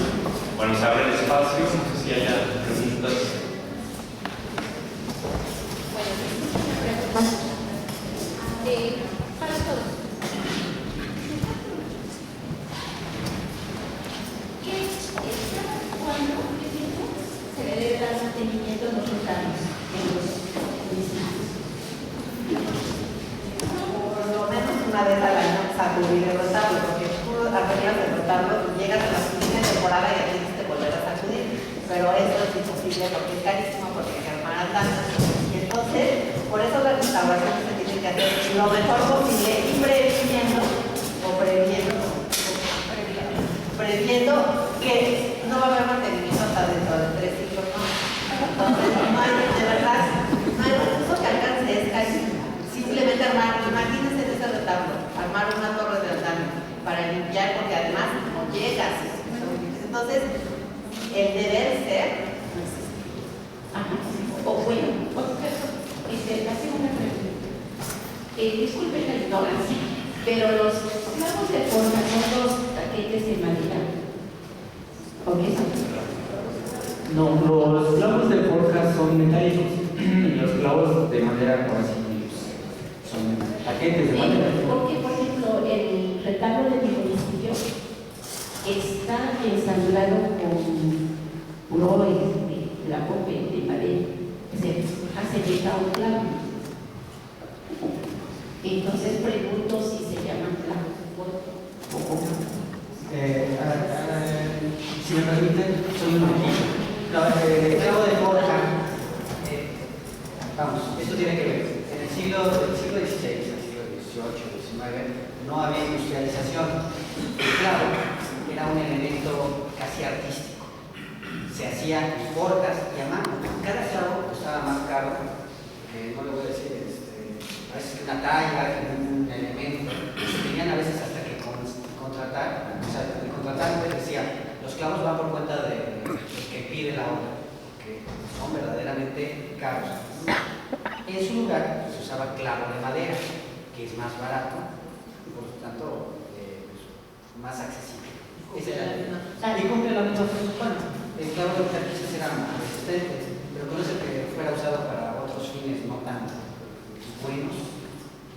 bueno, se abre el espacio, no sé si haya preguntas. Para todos. ¿Cuándo se le debe dar mantenimiento a los retablos en los municipios? Por lo menos una vez al año sacudir el retablo, porque tú arreglas el retablo y llegas a la siguiente temporada y ya tienes que volver a sacudir. Pero eso es imposible porque es carísimo, porque hay que armar andanas. Y entonces, por eso las restauraciones se tienen que hacer lo mejor posible y previendo que no va a haber mantenimiento hasta dentro de 3 siglos, ¿no? Entonces, no hay, de verdad, no hay recurso que alcance, es casi simplemente armar, imagínense en ese retablo, armar una torre de andamio para limpiar, porque además no llegas. Entonces, el deber ser. O bueno, hace una pregunta. Disculpen la ignorancia, pero los clavos de forja son los taquetes de madera. ¿O qué son? No, los clavos de forja son metálicos y los clavos de madera, por así son taquetes de madera. Porque, por ejemplo, el retablo de mi municipio está ensamblado con puro la cope de madera. Se hace llegar un clavo. Entonces pregunto si se llaman clavos de forja o no. Si me permiten, soy un momentito. El clavo de forja, vamos, esto tiene que ver. En el siglo XVI, el siglo XVIII, XIX, no había industrialización. El clavo era un elemento casi artístico. Se hacía en forjas y a mano. Cada clavo costaba más caro, no le voy a decir, a veces una talla, un elemento. Tenían a veces hasta que contratar, o sea, el contratante decía, los clavos van por cuenta de los que pide la obra, que son verdaderamente caros. En su lugar se usaba clavo de madera, que es más barato y por lo tanto más accesible. Y cumple la misma función. El clavo de quizás era más resistente, pero con eso que fuera usado para otros fines no tan buenos,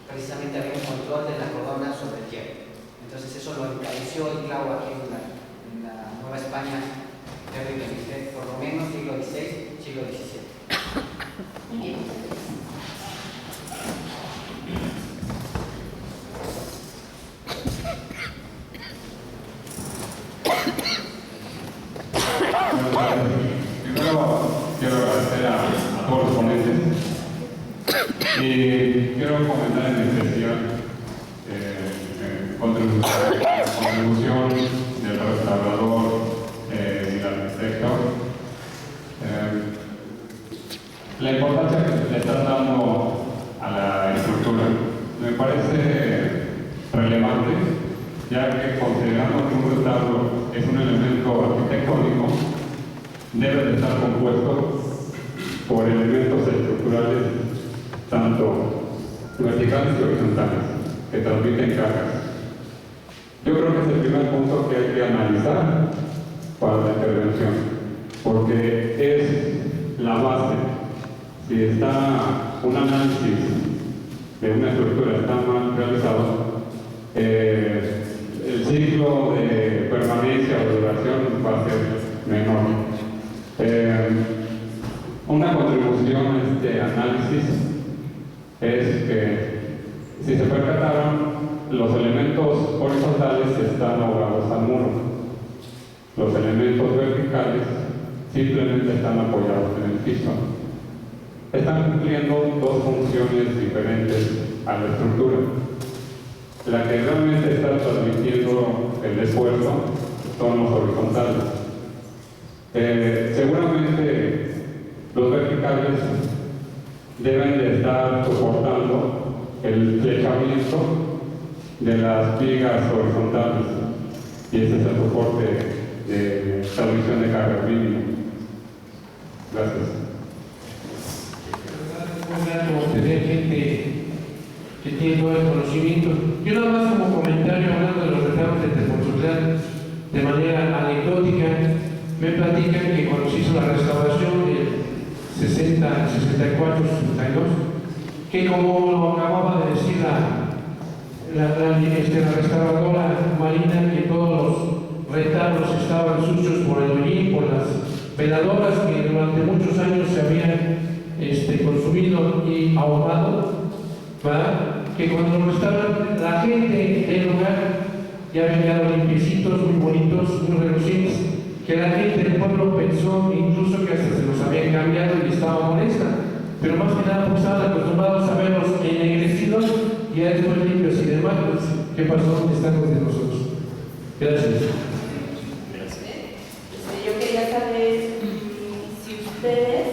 precisamente había un control de la corona sobre el hierro. Entonces eso lo encareció el clavo aquí en la Nueva España terriblemente, por lo menos siglo XVI, siglo XVII. Muy bien. Primero quiero agradecer a todos los ponentes y quiero comentar en especial contribución del restaurador y del arquitecto. La importancia que le están dando a la estructura me parece relevante, ya que considerando que un retablo es un elemento arquitectónico, debe de estar compuesto por elementos estructurales tanto verticales y horizontales que transmiten cargas. Yo creo que es el primer punto que hay que si está un análisis de una estructura está mal realizado, el ciclo de permanencia o duración va a ser menor. Una contribución a este análisis es que, si se percataron, los elementos horizontales están ahogados al muro. Los elementos verticales simplemente están apoyados en el piso. Están cumpliendo dos funciones diferentes a la estructura. La que realmente está transmitiendo el esfuerzo son los horizontales. Seguramente los verticales deben de estar soportando el flechamiento de las vigas horizontales, y ese es el soporte de transmisión de carga mínima. Gracias. Como tener gente que tiene todo el conocimiento. Yo nada más como comentario, hablando de los retablos de Tepoztlán, de manera anecdótica, me platican que cuando se hizo la restauración del 60, 64, 62, que como lo acababa de decir la restauradora Marina, que todos los retablos estaban sucios por el hollín, por las veladoras que durante muchos años se habían consumido y ahogado, ¿verdad? Que cuando lo estaban, la gente del lugar ya habían quedado limpiecitos, muy bonitos, muy relucientes, que la gente del pueblo pensó incluso que hasta se los habían cambiado y estaba molesta, pero más que nada pues estaban acostumbrados a verlos ennegrecidos y ya después limpios y demás. Pues, ¿qué pasó? Estamos de nosotros. Gracias. Yo quería saber si ustedes,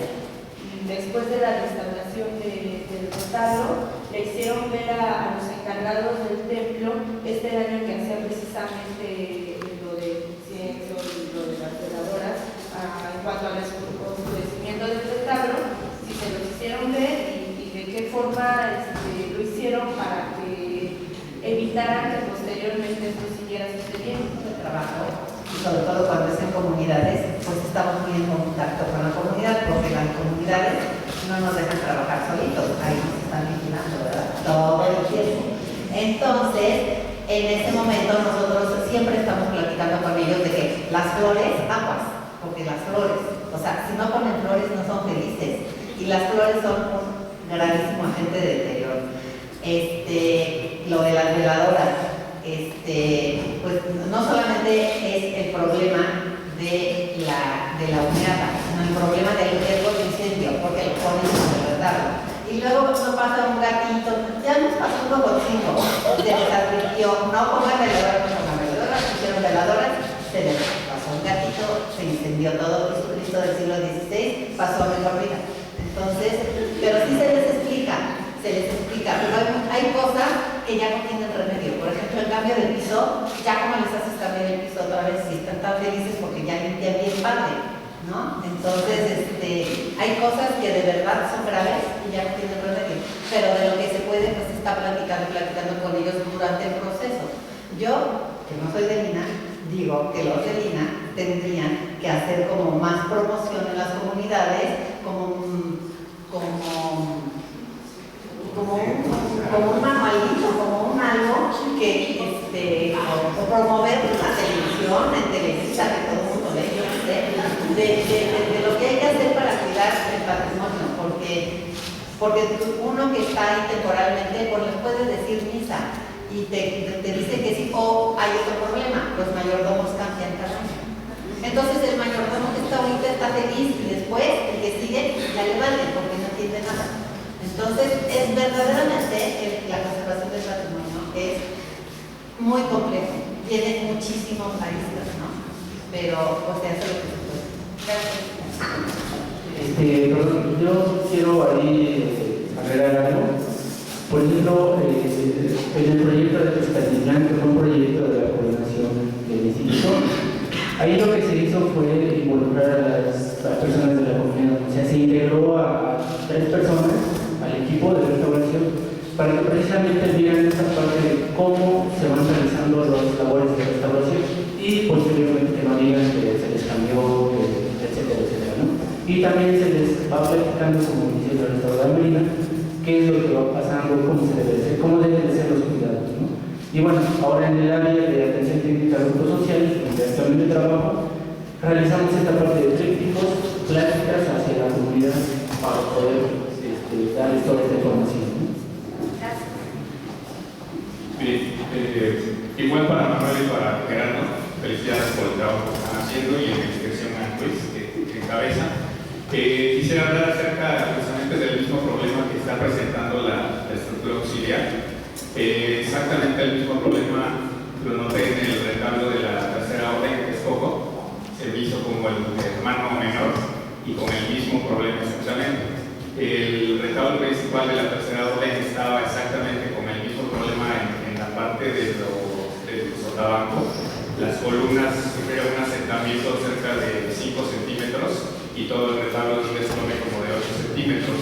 después de la restauración del retablo, le hicieron ver a los encargados del templo este daño que hacía precisamente lo de incienso y lo de las veladoras en cuanto al oscurecimiento del retablo, si se los hicieron ver y de qué forma lo hicieron para que evitaran que posteriormente esto siguiera sucediendo. El trabajo, y sobre todo cuando es en comunidades, pues estamos muy en contacto con la comunidad, porque las comunidades no nos dejan trabajar solitos, ahí nos están vigilando, ¿verdad? Todo el tiempo. Entonces, en ese momento nosotros siempre estamos platicando con ellos de que las flores, aguas, porque las flores, o sea, si no ponen flores no son felices, y las flores son un gravísimo agente de deterioro. Lo de las veladoras, pues no solamente es el problema de la humedad, sino el problema del riesgo de incendio, porque lo ponen en el retablo. Y luego nos pasa un gatito, ya nos pasó un cocotingo, se les advirtió, no pongan veladoras, no pongan veladoras, pusieron veladoras, se les pasó un gatito, se incendió todo. Jesucristo del siglo XVI pasó a mejor vida. Entonces, pero sí se les explica, pero hay cosas que ya no tienen remedio. Por ejemplo, el cambio de piso, ya como les haces cambiar el piso otra vez, si están tan felices porque ya limpian bien padre, ¿no? Entonces, hay cosas que de verdad son graves y ya no tienen remedio, pero de lo que se puede, pues está platicando con ellos durante el proceso. Yo, que no soy de Lina, digo que los de Lina tendrían que hacer como más promoción en las comunidades, como un manualito, como un algo que o promover una televisión, en Televisa, que todo el mundo ve, yo no sé, de lo que hay que hacer para cuidar el patrimonio, porque uno que está ahí temporalmente, pues les puede decir misa y te dice que sí, o hay otro problema, los mayordomos cambian cada año. Entonces el mayordomo que está ahorita está feliz y después el que sigue ya le vale porque no entiende nada. Entonces, es verdaderamente la conservación del patrimonio es muy complejo, tiene muchísimos aristas, ¿no? Pero, o sea, eso es lo que se puede. Gracias. Yo quiero ahí agregar algo. Por ejemplo, en el proyecto de Tezcatlitlán, que fue un proyecto de la coordinación del instituto, ahí lo que se hizo fue involucrar a las personas de la comunidad. O sea, se integró a 3 personas al equipo de restauración para que precisamente vieran esta parte de cómo se van realizando las labores de restauración y posteriormente que no digan que se les cambió, etcétera, etcétera, ¿no? Y y también se les va platicando, como dice la restauradora Marina, qué es lo que va pasando, cómo deben de ser los cuidados, ¿no? Y bueno, ahora en el área de atención técnica de grupos sociales, donde actualmente trabajo, realizamos esta parte de trípticos, pláticas hacia la comunidad para poder darles toda esta información, ¿no? Bien, igual para Manuel y para Gerardo, felicidades por el trabajo que están haciendo y en la inspección Luis que encabeza. Quisiera hablar acerca precisamente del mismo problema que está presentando la estructura auxiliar. Exactamente el mismo problema lo noté en el retablo de la tercera orden de Texcoco. Se me hizo como el hermano menor y con el mismo problema exactamente. El retablo principal de la tercera orden estaba exactamente con el mismo problema en la parte del sotabanco. Las columnas sufrieron un asentamiento cerca de 5 centímetros y todo el retablo de un desplome como de 8 centímetros.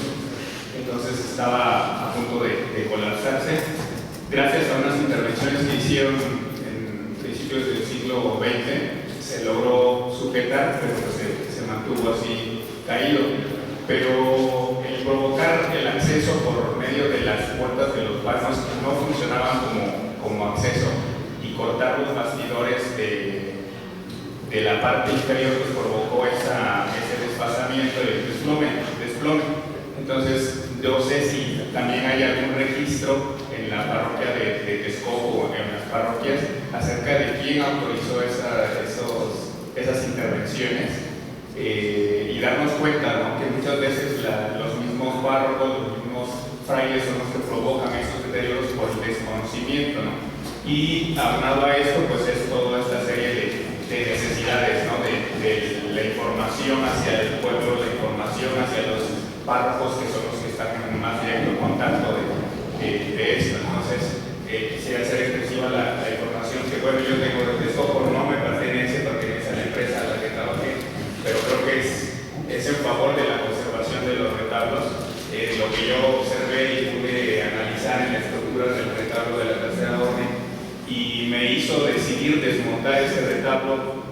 Entonces estaba a punto de colapsarse. Gracias a unas intervenciones que hicieron en principios del siglo XX, se logró sujetar, pero pues se mantuvo así caído. Pero el provocar el acceso por medio de las puertas de los vanos no funcionaban como acceso y cortar los bastidores de la parte inferior pues provocó ese desfasamiento y el desplome. Entonces yo sé si también hay algún registro en la parroquia de Texcoco o en las parroquias acerca de quién autorizó esas intervenciones. Y darnos cuenta, ¿no?, que muchas veces los mismos párrocos, los mismos frailes son los que provocan estos deterioros por el desconocimiento, ¿no? Y aunado a esto, pues es toda esta serie de necesidades, ¿no?, de la información hacia el pueblo, la información hacia los párrocos que son los que están en más directo contacto de esto. Entonces, quisiera hacer expresiva la información que, bueno, yo tengo desde Texcoco, no me pertenece a la empresa a la que trabajé, pero creo que es en favor de la conservación de los retablos. Lo que yo observé y pude analizar en la estructura del retablo de la tercera orden y me hizo decidir desmontar ese retablo,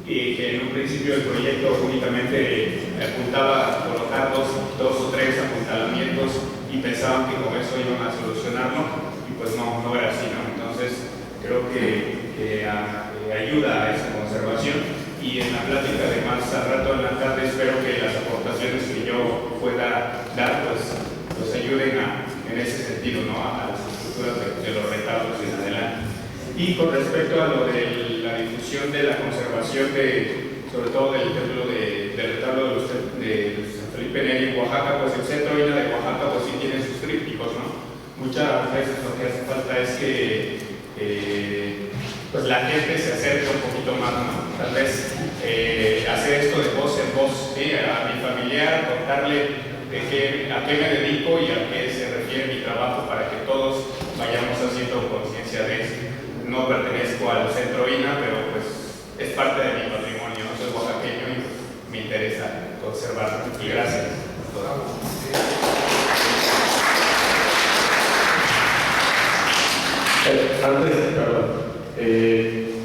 que en un principio el proyecto únicamente apuntaba a colocar dos o tres apuntalamientos y pensaban que con eso iban a solucionarlo y pues no era así, ¿no? Entonces creo que ayuda a esa conservación. Y en la plática de más al rato en la tarde espero que las aportaciones que yo pueda dar pues ayuden en ese sentido, ¿no?, a las estructuras de los retablos en adelante. Y con respecto a lo de la difusión de la conservación sobre todo del templo del retablo de San Felipe Neri en Oaxaca, pues el centro de Oaxaca pues sí tiene sus trípticos, ¿no? Muchas veces lo que hace falta es que pues la gente se acerca un poquito más, ¿no? Tal vez hacer esto de voz en voz, ¿sí?, a mi familiar, contarle a qué me dedico y a qué se refiere mi trabajo para que todos vayamos haciendo conciencia de eso. No pertenezco al centro INA, pero pues es parte de mi patrimonio, soy oaxaqueño y pues, me interesa conservarlo. Y gracias a todos.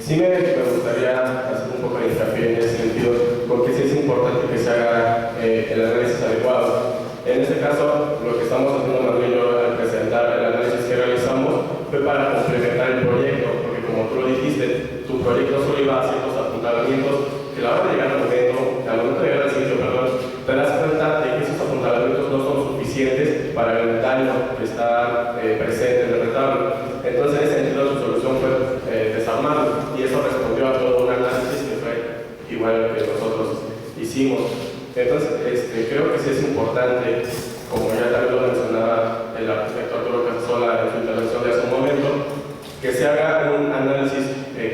Sí me gustaría hacer un poco de hincapié en ese sentido, porque sí es importante que se haga el análisis adecuado. En este caso, lo que estamos haciendo Manuel y yo al presentar el análisis que realizamos fue para complementar el proyecto, porque como tú lo dijiste, tu proyecto solo iba a ciertos apuntalamientos que a la hora de llegar al momento de llegar al sitio, te das cuenta de que esos apuntalamientos no son suficientes para el daño que está presente en el retablo. Entonces, en ese sentido, su solución fue desarmarlo, y eso respondió a todo un análisis que fue igual que nosotros hicimos. Entonces, creo que sí es importante, como ya también lo mencionaba el arquitecto Arturo Casasola en su intervención de hace un momento, que se haga un análisis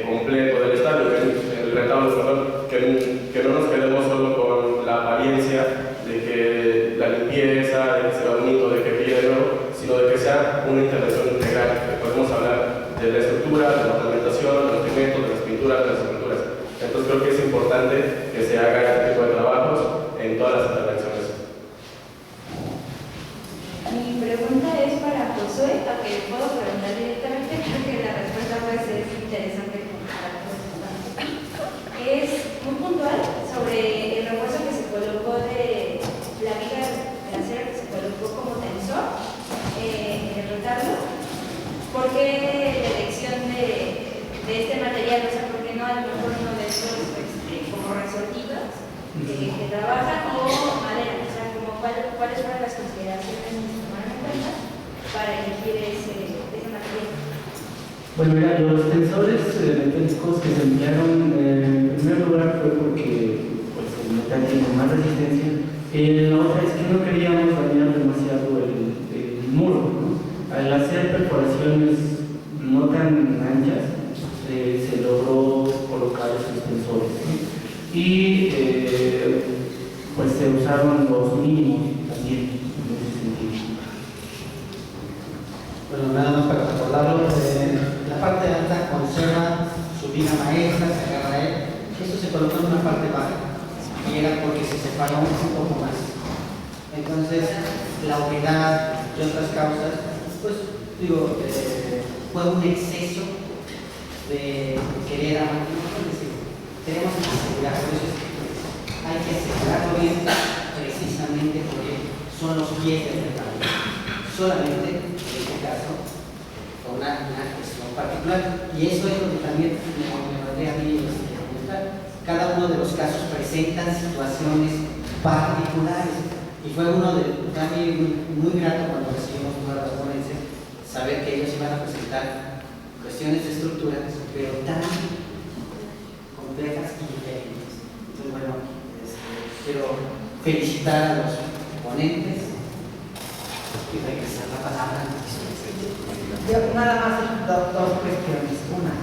completo del estadio, el retablo, que no nos quedemos solo con la apariencia de que la limpieza, de que se va bonito, de que pide nuevo, sino de que sea una intervención integral, que podemos hablar de la estructura, de la ornamentación, de los pigmentos, de las pinturas, de las esculturas. Entonces creo que es importante que se haga este tipo de trabajos en todas las intervenciones. Mi pregunta es para Josué, aunque le puedo preguntar directamente, creo que la respuesta pues es interesante para todos. Es muy puntual sobre el refuerzo que se colocó de para elegir ese material? Bueno, mira, los tensores metálicos que se emplearon en primer lugar fue porque pues, el metal tiene más resistencia. La otra es que no queríamos dañar demasiado el muro, ¿no? Al hacer perforaciones no tan anchas, se logró colocar esos tensores, ¿no? Y pues se usaron los mínimos también en ese sentido. Bueno, nada más para recordarlo, la parte alta conserva su viga maestra, se agarra a él. Esto se colocó en una parte baja y era porque se separó un poco más. Entonces, la humedad y otras causas, pues digo, fue un exceso de querer queremos asegurar, entonces hay que asegurarlo bien precisamente porque son los pies del metal. Solamente en este caso una cuestión particular, y eso es lo que también me mandé a mí comentar. Cada uno de los casos presentan situaciones particulares y fue uno de también muy grato cuando recibimos todas las ponencias saber que ellos iban a presentar cuestiones de estructura pero tan complejas y diferentes. Entonces bueno, quiero felicitar a los ponentes y regresar la palabra. Yo nada más dos cuestiones. Una,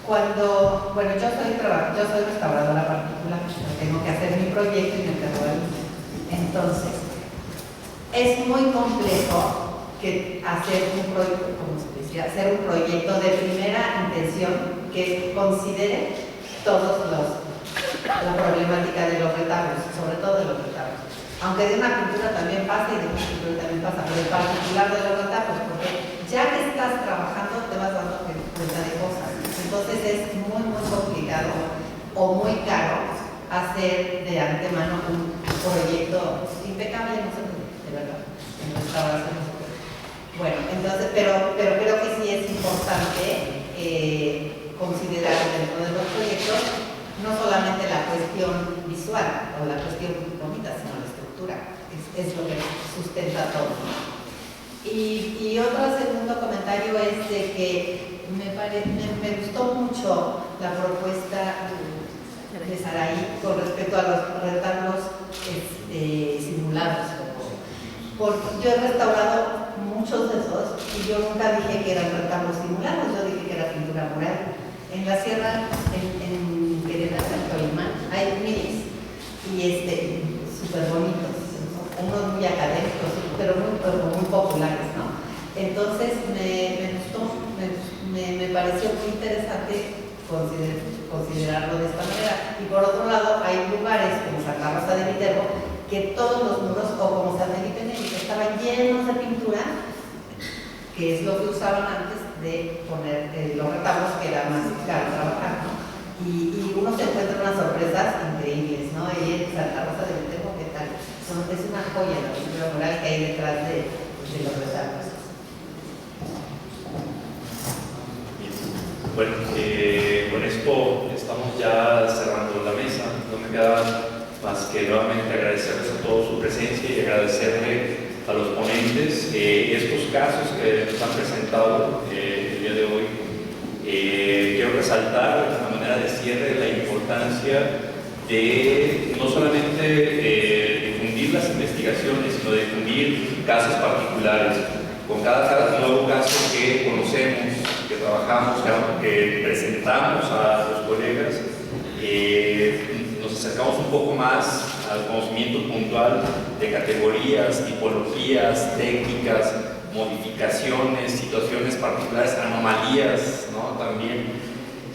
cuando, bueno, yo soy restauradora particular, tengo que hacer mi proyecto y me encargo de mí. Entonces, es muy complejo que hacer un proyecto, como se decía, hacer un proyecto de primera intención que considere la problemática de los retablos, sobre todo de los retablos. Aunque de una cultura también pasa y de una cultura también pasa, pero en particular de los retablos, porque ya que estás trabajando te vas dando cuenta de cosas. Entonces es muy complicado o muy caro hacer de antemano un proyecto impecable, no sé, de verdad, en restauración. Bueno, entonces, pero creo que sí es importante considerar dentro de los proyectos no solamente la cuestión visual o la cuestión bonita, sino la estructura, es lo que sustenta todo, ¿no? Y otro segundo comentario es de que me gustó mucho la propuesta de Saraí con respecto a los retablos simulados. Porque yo he restaurado muchos de esos y yo nunca dije que eran retablos simulados, yo dije que era pintura mural. En la sierra, en Querétaro, en Colimán, hay minis y súper bonitos, unos muy académicos, pero muy populares, ¿no? Entonces me gustó, me pareció muy interesante considerarlo de esta manera. Y por otro lado, hay lugares como Santa Rosa de Viterbo que todos los muros, o como San Felipe Neri, estaban llenos de pintura, que es lo que usaban antes de poner los retablos, que era más caro trabajar, ¿no? Y uno se encuentra unas sorpresas increíbles, ¿no? Y en Santa Rosa de Viterbo, ¿qué tal? Es una joya la pintura mural que hay detrás de los retablos. Bueno, con esto estamos ya cerrando la mesa. No me queda más que nuevamente agradecerles a todos su presencia y agradecerle a los ponentes estos casos que nos han presentado el día de hoy. Quiero resaltar de manera de cierre la importancia de no solamente difundir las investigaciones, sino de difundir casos particulares. Con cada nuevo caso que conocemos, que trabajamos, que presentamos a los colegas, nos acercamos un poco más al conocimiento puntual de categorías, tipologías, técnicas, modificaciones, situaciones particulares, anomalías, ¿no? También.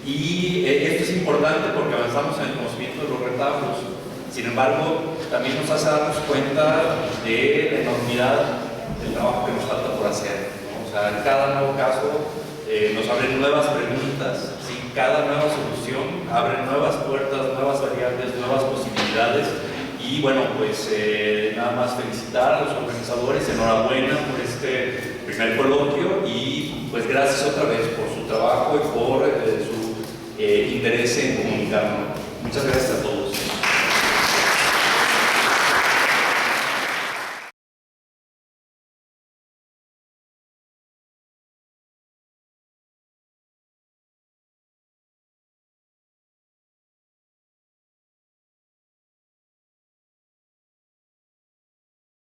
Y esto es importante porque avanzamos en el conocimiento de los retablos. Sin embargo, también nos hace darnos cuenta de la enormidad del trabajo que nos falta por hacer, ¿no? O sea, en cada nuevo caso nos abren nuevas preguntas, ¿sí? Cada nueva solución abre nuevas puertas, nuevas variables, nuevas posibilidades. Y bueno, pues nada más felicitar a los organizadores, enhorabuena por este primer coloquio y pues gracias otra vez por su trabajo y por su interés en comunicarnos. Muchas gracias a todos.